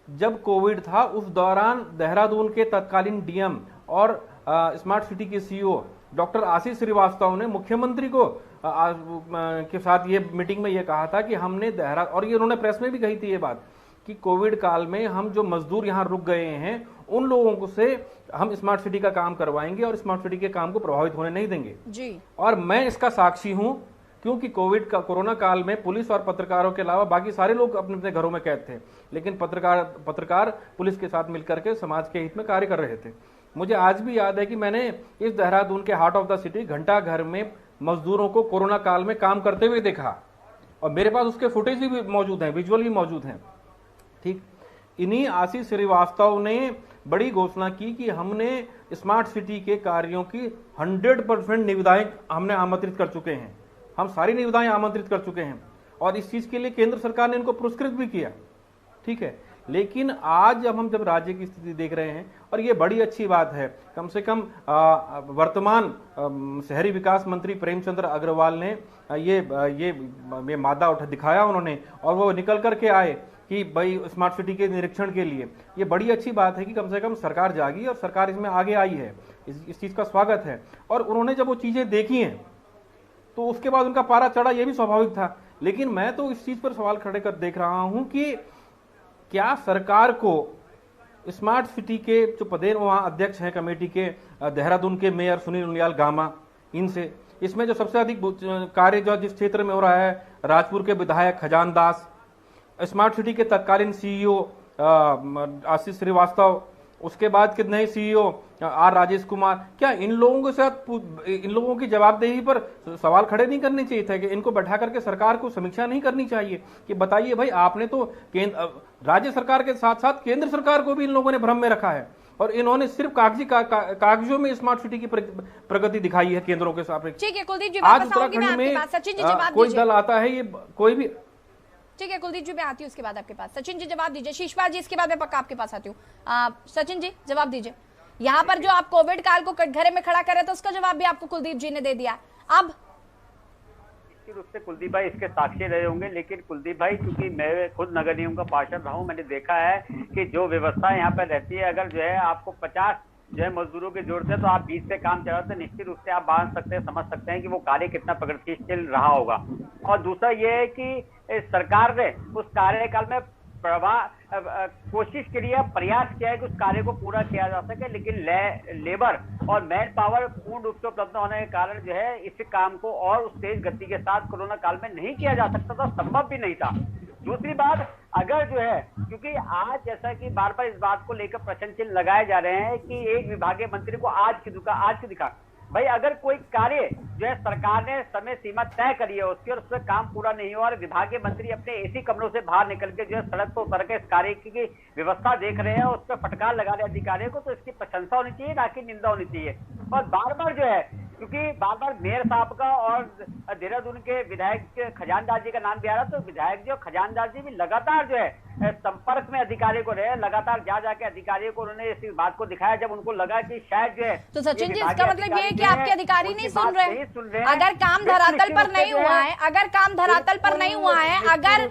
जब कोविड था उस दौरान देहरादून के तत्कालीन डीएम और स्मार्ट सिटी के सीईओ डॉक्टर आशीष श्रीवास्तव ने मुख्यमंत्री को के साथ ये मीटिंग में ये कहा था कि हमने और ये उन्होंने प्रेस में भी कही थी ये बात कि कोविड काल में हम जो मजदूर यहाँ रुक गए हैं उन लोगों को से हम स्मार्ट सिटी का काम करवाएंगे और स्मार्ट सिटी के काम को प्रभावित होने नहीं देंगे जी। और मैं इसका साक्षी हूं क्योंकि कोरोना काल में पुलिस और पत्रकारों के अलावा बाकी सारे लोग अपने अपने घरों में कैद थे, लेकिन पत्रकार पुलिस के साथ मिलकर के समाज के हित में कार्य कर रहे थे। मुझे आज भी याद है कि मैंने इस देहरादून के हार्ट ऑफ द सिटी घंटा घर में मजदूरों को कोरोना काल में काम करते हुए देखा और मेरे पास उसके फुटेज भी मौजूद हैं, विजुअल भी मौजूद हैं। ठीक इन्हीं आशीष श्रीवास्तव ने बड़ी घोषणा की कि हमने स्मार्ट सिटी के कार्यों की 100% निविदाएं हमने आमंत्रित कर चुके हैं, हम सारी निविदाएं आमंत्रित कर चुके हैं और इस चीज के लिए केंद्र सरकार ने इनको पुरस्कृत भी किया। ठीक है, लेकिन आज जब राज्य की स्थिति देख रहे हैं और ये बड़ी अच्छी बात है, कम से कम वर्तमान शहरी विकास मंत्री प्रेमचंद्र अग्रवाल ने ये मादा दिखाया उन्होंने और वो निकल करके आए कि भाई स्मार्ट सिटी के निरीक्षण के लिए। ये बड़ी अच्छी बात है कि कम से कम सरकार जागी और सरकार इसमें आगे आई है, इस चीज का स्वागत है। और उन्होंने जब वो चीजें देखी हैं तो उसके बाद उनका पारा चढ़ा, ये भी स्वाभाविक था। लेकिन मैं तो इस चीज पर सवाल खड़े कर देख रहा हूं कि क्या सरकार को स्मार्ट सिटी के जो पदेन वहां अध्यक्ष हैं कमेटी के, देहरादून के मेयर सुनील उनियाल गामा, इनसे इसमें जो सबसे अधिक कार्य जो जिस क्षेत्र में हो रहा है, राजपुर के विधायक खजान दास, स्मार्ट सिटी के तत्कालीन सीईओ आशीष श्रीवास्तव, उसके बाद के नए सीईओ आर राजेश कुमार, क्या इन लोगों के साथ इन लोगों की जवाबदेही पर सवाल खड़े नहीं करने चाहिए थे कि इनको बैठा करके सरकार को समीक्षा नहीं करनी चाहिए कि बताइए भाई आपने तो राज्य सरकार के साथ साथ केंद्र सरकार को भी इन लोगों ने भ्रम में रखा है और इन्होंने सिर्फ कागजों में स्मार्ट सिटी की प्रगति दिखाई है केंद्रों के सापेक्ष। ठीक है कुलदीप जी, आज उत्तराखंड में कोई दल आता है, ये कोई भी। ठीक है कुलदीप जी, मैं आती हूँ उसके बाद आपके पास। सचिन जी जवाब दीजिए। शीशपाल जी इसके बाद मैं पक्का आपके पास आती हूँ। सचिन जी जवाब दीजिए। यहाँ पर जो आप कोविड काल को कटघरे में खड़ा कर रहे थे उसका जवाब भी आपको कुलदीप जी ने दे दिया। अब निश्चित रूप से कुलदीप भाई इसके साक्षी रहे होंगे, लेकिन कुलदीप भाई क्योंकि मैं खुद नगर निगम का पार्षद रहा हूँ, मैंने देखा है कि जो व्यवस्था यहाँ पर रहती है, अगर जो है आपको 50 जो है मजदूरों की जरूरत है तो आप 20 से काम चलाते तो निश्चित रूप से आप मान सकते हैं, समझ सकते हैं कि वो कार्य कितना प्रगतिशील रहा होगा। और दूसरा ये है कि सरकार ने उस कार्यकाल में कोशिश के लिए प्रयास किया है कि उस कार्य को पूरा किया जा सके, लेकिन लेबर और मैन पावर पूर्ण रूप से उपलब्ध होने के कारण जो है इस काम को और उस तेज गति के साथ कोरोना काल में नहीं किया जा सकता था, संभव भी नहीं था। दूसरी बात, अगर जो है क्योंकि आज जैसा कि बार बार इस बात को लेकर प्रश्न चिन्ह लगाए जा रहे हैं कि एक विभागीय मंत्री को आज की दिखा भाई, अगर कोई कार्य जो है सरकार ने समय सीमा तय करी है उसकी और उसमें काम पूरा नहीं हुआ और विभागीय मंत्री अपने एसी कमरों से बाहर निकल के जो है सड़क पर उतर के इस कार्य की व्यवस्था देख रहे हैं और उस पर फटकार लगा रहे अधिकारियों को, तो इसकी प्रशंसा होनी चाहिए, ना कि निंदा होनी चाहिए। और बार बार जो है क्योंकि बार बार मेयर साहब का और देहरादून के विधायक खजानदास जी का नाम भी आ रहा, तो विधायक जो खजानदास जी भी लगातार जो है संपर्क में अधिकारियों को रहे, लगातार जाके अधिकारियों को उन्होंने इस बात को दिखाया जब उनको लगा कि शायद जो है। तो सचिन जी इसका मतलब ये है कि आपके अधिकारी नहीं सुन रहे, अगर काम धरातल पर नहीं हुआ है, अगर काम धरातल पर नहीं हुआ है, अगर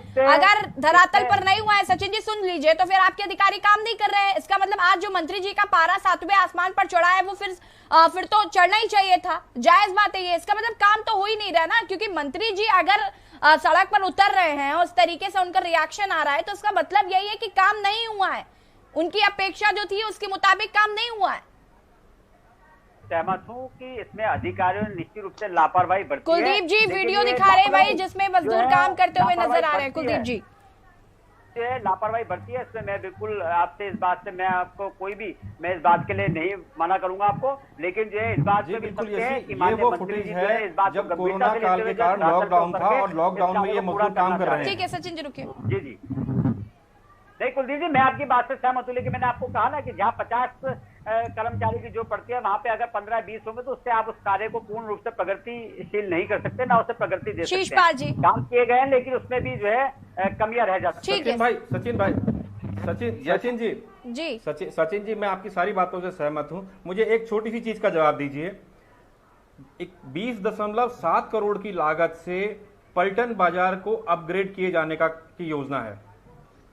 धरातल पर नहीं हुआ है, सचिन जी सुन लीजिए, तो फिर आपके अधिकारी काम नहीं कर रहे हैं। इसका मतलब आज जो मंत्री जी का पारा 7वें आसमान पर चढ़ा है वो फिर तो चढ़ना ही चाहिए था, जायज बात है ये। इसका मतलब काम तो हो ही नहीं रहा ना, क्योंकि मंत्री जी अगर सड़क पर उतर रहे हैं और उस तरीके से उनका रिएक्शन आ रहा है तो उसका मतलब यही है कि काम नहीं हुआ है, उनकी अपेक्षा जो थी उसके मुताबिक काम नहीं हुआ है। सहमत हूँ कि इसमें अधिकारियों ने निश्चित रूप से लापरवाही बरती है। कुलदीप जी वीडियो दिखा रहे हैं भाई जिसमें मजदूर काम करते हुए नजर आ रहे हैं। कुलदीप जी लापरवाही बरती है, इसमें मैं बिल्कुल आपसे इस बात से मैं आपको मैं इस बात के लिए नहीं मना करूंगा आपको, लेकिन जो है इस बात पे बिल्कुल ये वो फुटेज है जब कोरोना काल के कारण लॉकडाउन था और लॉकडाउन में ये मजदूर काम कर रहे हैं। ठीक है सचिन जी रुकिए। जी नहीं कुलदीप जी, मैं आपकी बात से सहमत हूँ, लेकिन मैंने आपको कहा ना कि जहाँ 50 कर्मचारी की जो पड़ती है वहाँ पे अगर 15-20 होंगे तो उससे आप उस कार्य को पूर्ण रूप से प्रगतिशील नहीं कर सकते, ना उसे प्रगति दे सकते। शीशपाल जी काम किए गए हैं लेकिन उसमें भी जो है कमियां रह जाती है। सचिन जी मैं आपकी सारी बातों से सहमत हूँ। मुझे एक छोटी सी चीज का जवाब दीजिए। 20.7 करोड़ की लागत से पलटन बाजार को अपग्रेड किए जाने की योजना है।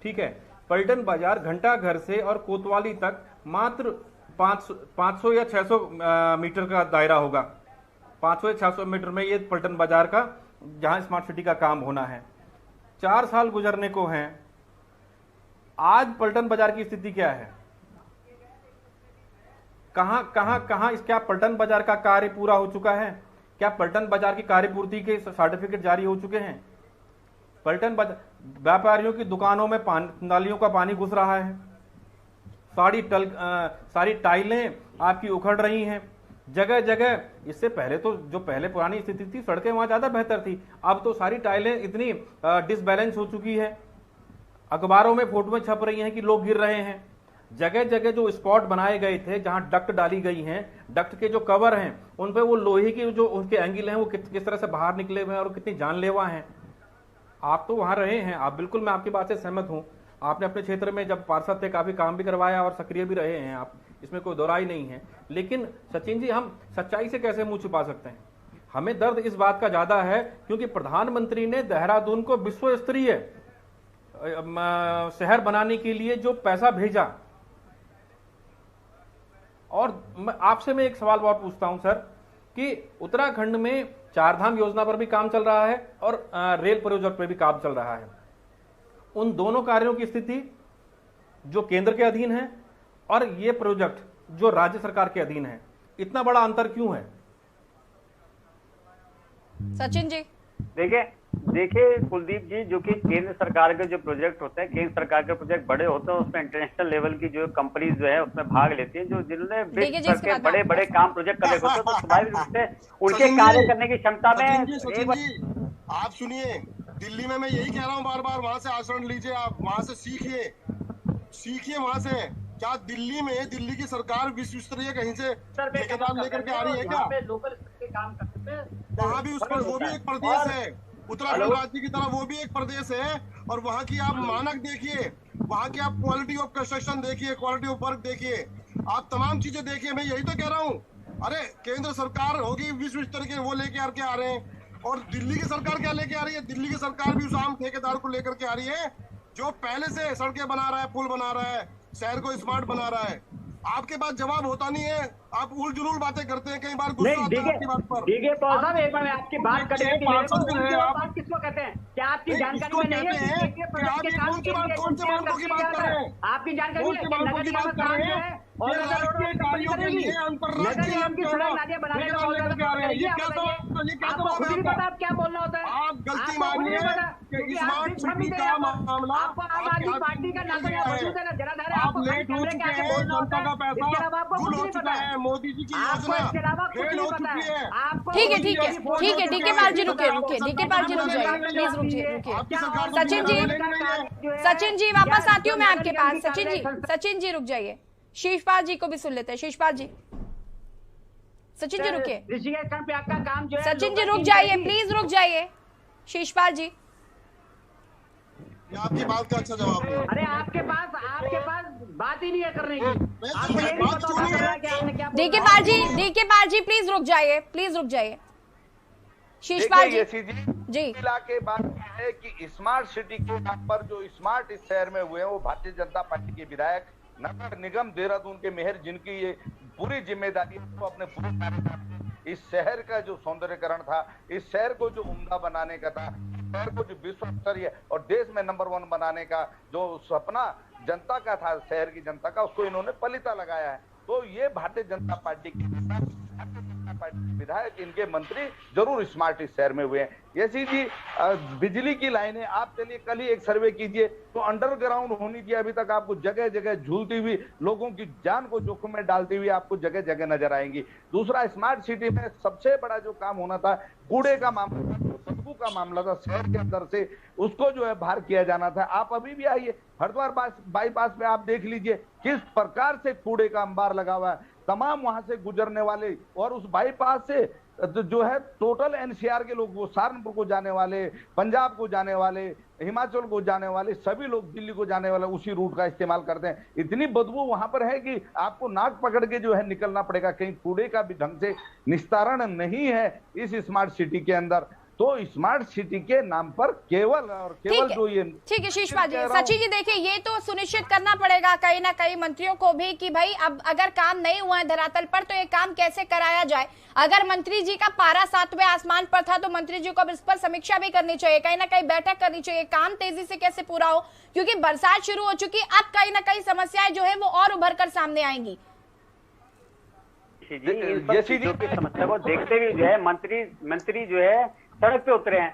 ठीक है, पलटन बाजार घंटा घर से और कोतवाली तक मात्र 500 या 600 मीटर का दायरा होगा। 500 या 600 मीटर में ये पलटन बाजार का जहां स्मार्ट सिटी का काम होना है। 4 साल गुजरने को हैं। आज पलटन बाजार की स्थिति क्या है? कहां क्या पलटन बाजार का कार्य पूरा हो चुका है? क्या पलटन बाजार की कार्यपूर्ति के सर्टिफिकेट जारी हो चुके हैं? पलटन बाजार व्यापारियों की दुकानों में नालियों का पानी घुस रहा है। सारी टाइलें आपकी उखड़ रही हैं जगह जगह। इससे पहले तो जो पहले पुरानी स्थिति थी, सड़कें वहां ज्यादा बेहतर थी। अब तो सारी टाइलें इतनी डिसबैलेंस हो चुकी है। अखबारों में फोटोएं छप रही हैं कि लोग गिर रहे हैं। जगह जगह जो स्पॉट बनाए गए थे जहां डक्ट डाली गई हैं, डक्ट के जो कवर हैं उन पे वो लोहे के जो उसके एंगल हैं वो किस तरह से बाहर निकले हुए हैं और कितनी जानलेवा हैं। आप तो वहां रहे हैं, आप बिल्कुल, मैं आपकी बात से सहमत हूं। आपने अपने क्षेत्र में जब पार्षद थे काफी काम भी करवाया और सक्रिय भी रहे हैं आप, इसमें कोई दो राय नहीं है। लेकिन सचिन जी, हम सच्चाई से कैसे मुंह छुपा सकते हैं? हमें दर्द इस बात का ज्यादा है क्योंकि प्रधानमंत्री ने देहरादून को विश्व स्तरीय शहर बनाने के लिए जो पैसा भेजा, और आपसे मैं एक सवाल और पूछता हूं सर कि उत्तराखंड में चारधाम योजना पर भी काम चल रहा है और रेल प्रोजेक्ट पर भी काम चल रहा है। उन दोनों कार्यों की स्थिति जो केंद्र के अधीन है और ये प्रोजेक्ट जो राज्य सरकार के अधीन है, इतना बड़ा अंतर क्यों है? सचिन जी देखिए कुलदीप जी, जो कि केंद्र सरकार के जो प्रोजेक्ट होते हैं, केंद्र सरकार के प्रोजेक्ट बड़े होते हैं, उसमें इंटरनेशनल लेवल की जो कंपनीज जो है उसमें भाग लेती हैं, जो जिन्होंने विश्व स्तर के बड़े बड़े काम प्रोजेक्ट कर होते हैं, तो स्वाभाविक रूप से उनके कार्य करने की क्षमता में। आप सुनिए, दिल्ली में मैं यही कह रहा हूँ बार बार, वहां से आचरण लीजिए, आप वहां से सीखिए वहां से। क्या दिल्ली में दिल्ली की सरकार विश्व स्तरीय कहीं से ठेकेदार लेकर के आ रही है क्या? लोकल काम करते हैं वहाँ भी उस पर, वो भी एक प्रदेश है, उत्तराखंड राज्य की तरह वो भी एक प्रदेश है। और वहाँ की आप मानक देखिए, वहाँ की आप क्वालिटी ऑफ कंस्ट्रक्शन देखिए, क्वालिटी ऑफ वर्क देखिए, आप तमाम चीजें देखिए। मैं यही तो कह रहा हूँ। अरे केंद्र सरकार होगी विश्व स्तर के, वो लेके आके आ रहे हैं, और दिल्ली की सरकार क्या लेके आ रही है? दिल्ली की सरकार भी उस आम ठेकेदार को लेकर के आ रही है जो पहले से सड़कें बना रहा है, पुल बना रहा है, शहर को स्मार्ट बना रहा है। आपके पास जवाब होता नहीं है, आप उल जुलूल बातें करते हैं, कई बार गुस्सा आता है आपकी बात पर। एक बार मैं आपकी बात करेंगे कि मेरे को आप किसको कहते हैं? क्या आपकी जानकारी में नहीं है? कौन से बातों की बात कर रहे हैं? आपकी जानकारी में बात कर रहे हैं और राष्ट्रीय कार्यों के लिए अंतर्राष्ट्रीय आप क्या बोलना होता है? आप गलती मानिए कि स्मार्ट सिटी का मामला पार्टी का नाम आप लेट हो चुके हैं, जनता का पैसा गुल हो चुका है, मोदी जी की योजना फेल हो चुकी है। ठीक है, डीके पाल जी रुकिए, डीके पाल जी रुक जाइए, प्लीज रुकिए। सचिन जी वापस आती हूँ मैं आपके पास। सचिन जी रुक जाइए, शीशपाल जी को भी सुन लेते हैं। शीशपाल जी, सचिन जी रुकिए, सचिन जी रुक जाइए, प्लीज रुक जाइए। शीशपाल जी, आपकी बात का अच्छा जवाब है। अरे आपके पास बात ही नहीं है करने की। डीके पाल जी प्लीज रुक जाइए। शीशपाल जी के बात है कि स्मार्ट सिटी के नाम पर जो स्मार्ट इस शहर में हुए हैं वो भारतीय जनता पार्टी के विधायक, नगर निगम देहरादून के मेयर, जिनकी ये पूरी जिम्मेदारी है, वो अपने पूरे इस शहर का जो सौंदर्यकरण था, इस शहर को जो उम्दा बनाने का था, शहर को जो विश्व स्तरीय और देश में नंबर 1 बनाने का जो सपना जनता का था, शहर की जनता का, उसको इन्होंने पलीता लगाया है। तो ये भारतीय जनता पार्टी के विधायक, इनके मंत्री जरूर स्मार्ट इस शहर में हुए हैं। यसी जी, बिजली की लाइनें आप चलिए कल ही एक सर्वे कीजिए तो अंडरग्राउंड होनी चाहिए। अभी तक आपको जगह जगह झूलती हुई, लोगों की जान को जोखिम में डालती हुई आपको जगह जगह नजर आएंगी। दूसरा, स्मार्ट सिटी में सबसे बड़ा जो काम होना था, कूड़े का मामला, बदबू का मामला था शहर के अंदर से, उसको जो है बाहर किया जाना था। आप अभी भी आइए हरिद्वार बाईपास पे, आप देख लीजिए किस प्रकार से कूड़े का अंबार लगा हुआ है। तमाम वहां से गुजरने वाले और उस बाईपास से जो है टोटल एनसीआर के लोग, वो सहारनपुर को जाने वाले, पंजाब को जाने वाले, हिमाचल को जाने वाले, सभी लोग दिल्ली को जाने वाले उसी रूट का इस्तेमाल करते हैं। इतनी बदबू वहां पर है कि आपको नाक पकड़ के जो है निकलना पड़ेगा। कहीं कूड़े का भी ढंग से निस्तारण नहीं है इस स्मार्ट सिटी के अंदर। तो स्मार्ट सिटी के नाम पर केवल और केवल जो ये ठीक है शीशपाल जी, सची जी देखिए, ये तो सुनिश्चित करना पड़ेगा कहीं ना कहीं मंत्रियों को भी कि भाई अब अगर काम नहीं हुआ है धरातल पर तो ये काम कैसे कराया जाए। अगर मंत्री जी का पारा 7वें आसमान पर था तो मंत्री जी को अब इस पर समीक्षा भी करनी चाहिए, कहीं ना कहीं बैठक करनी चाहिए, काम तेजी से कैसे पूरा हो, क्योंकि बरसात शुरू हो चुकी, अब कहीं ना कहीं समस्याएं जो है वो और उभर कर सामने आएंगी। समस्या को देखते हुए जो है मंत्री जो है सड़क पे उतरे हैं।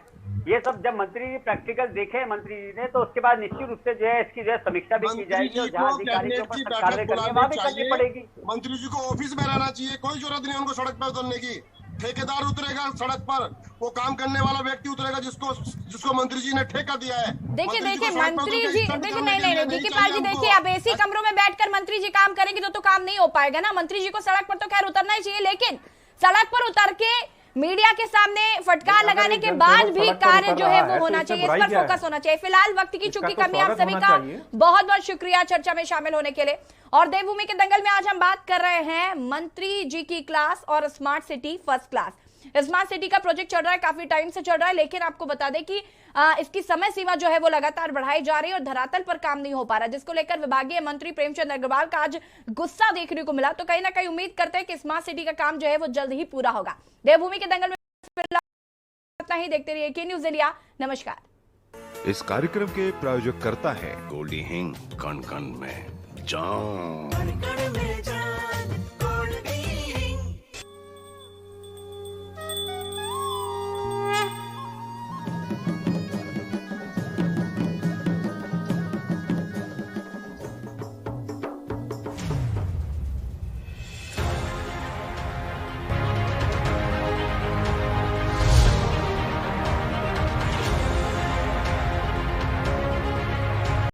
ये सब जब मंत्री जी प्रैक्टिकल देखे मंत्री जी ने, तो उसके बाद निश्चित रूप से जो है इसकी जो है समीक्षा भी की जाएगी और जहाँ अधिकारी के ऊपर कार्रवाई करनी वहाँ भी करनी पड़ेगी। मंत्री जी को ऑफिस में रहना चाहिए, कोई जरूरत नहीं उनको सड़क पर उतरने की। ठेकेदार उतरेगा सड़क पर, वो काम करने वाला व्यक्ति उतरेगा जिसको मंत्री जी ने ठेका दिया है। देखिए मंत्री जी देखिए नहीं डीके पाल जी देखिए, अब एसी कमरों में बैठकर मंत्री जी काम करेंगे तो काम नहीं हो पाएगा ना। मंत्री जी को सड़क पर तो खैर उतरना ही चाहिए, लेकिन सड़क पर उतर के मीडिया के सामने फटकार लगाने के बाद भी कार्य जो है वो होना चाहिए, इस पर फोकस होना चाहिए। फिलहाल वक्त की चूंकि कमी, आप सभी का बहुत बहुत शुक्रिया चर्चा में शामिल होने के लिए। और देवभूमि के दंगल में आज हम बात कर रहे हैं मंत्री जी की क्लास और smart city first class. Smart city का प्रोजेक्ट चल रहा है, काफी टाइम से चल रहा है, लेकिन आपको बता दें कि इसकी समय सीमा जो है वो लगातार बढ़ाई जा रही है और धरातल पर काम नहीं हो पा रहा, जिसको लेकर विभागीय मंत्री प्रेमचंद अग्रवाल का आज गुस्सा देखने को मिला। तो कहीं ना कहीं उम्मीद करते हैं कि स्मार्ट सिटी का काम जो है वो जल्द ही पूरा होगा। देवभूमि के दंगल में इतना ही, देखते रहिए के न्यूज़ इंडिया। नमस्कार। इस कार्यक्रम के प्रायोजक करता है गोल्डी हिंग, कण कण में जान।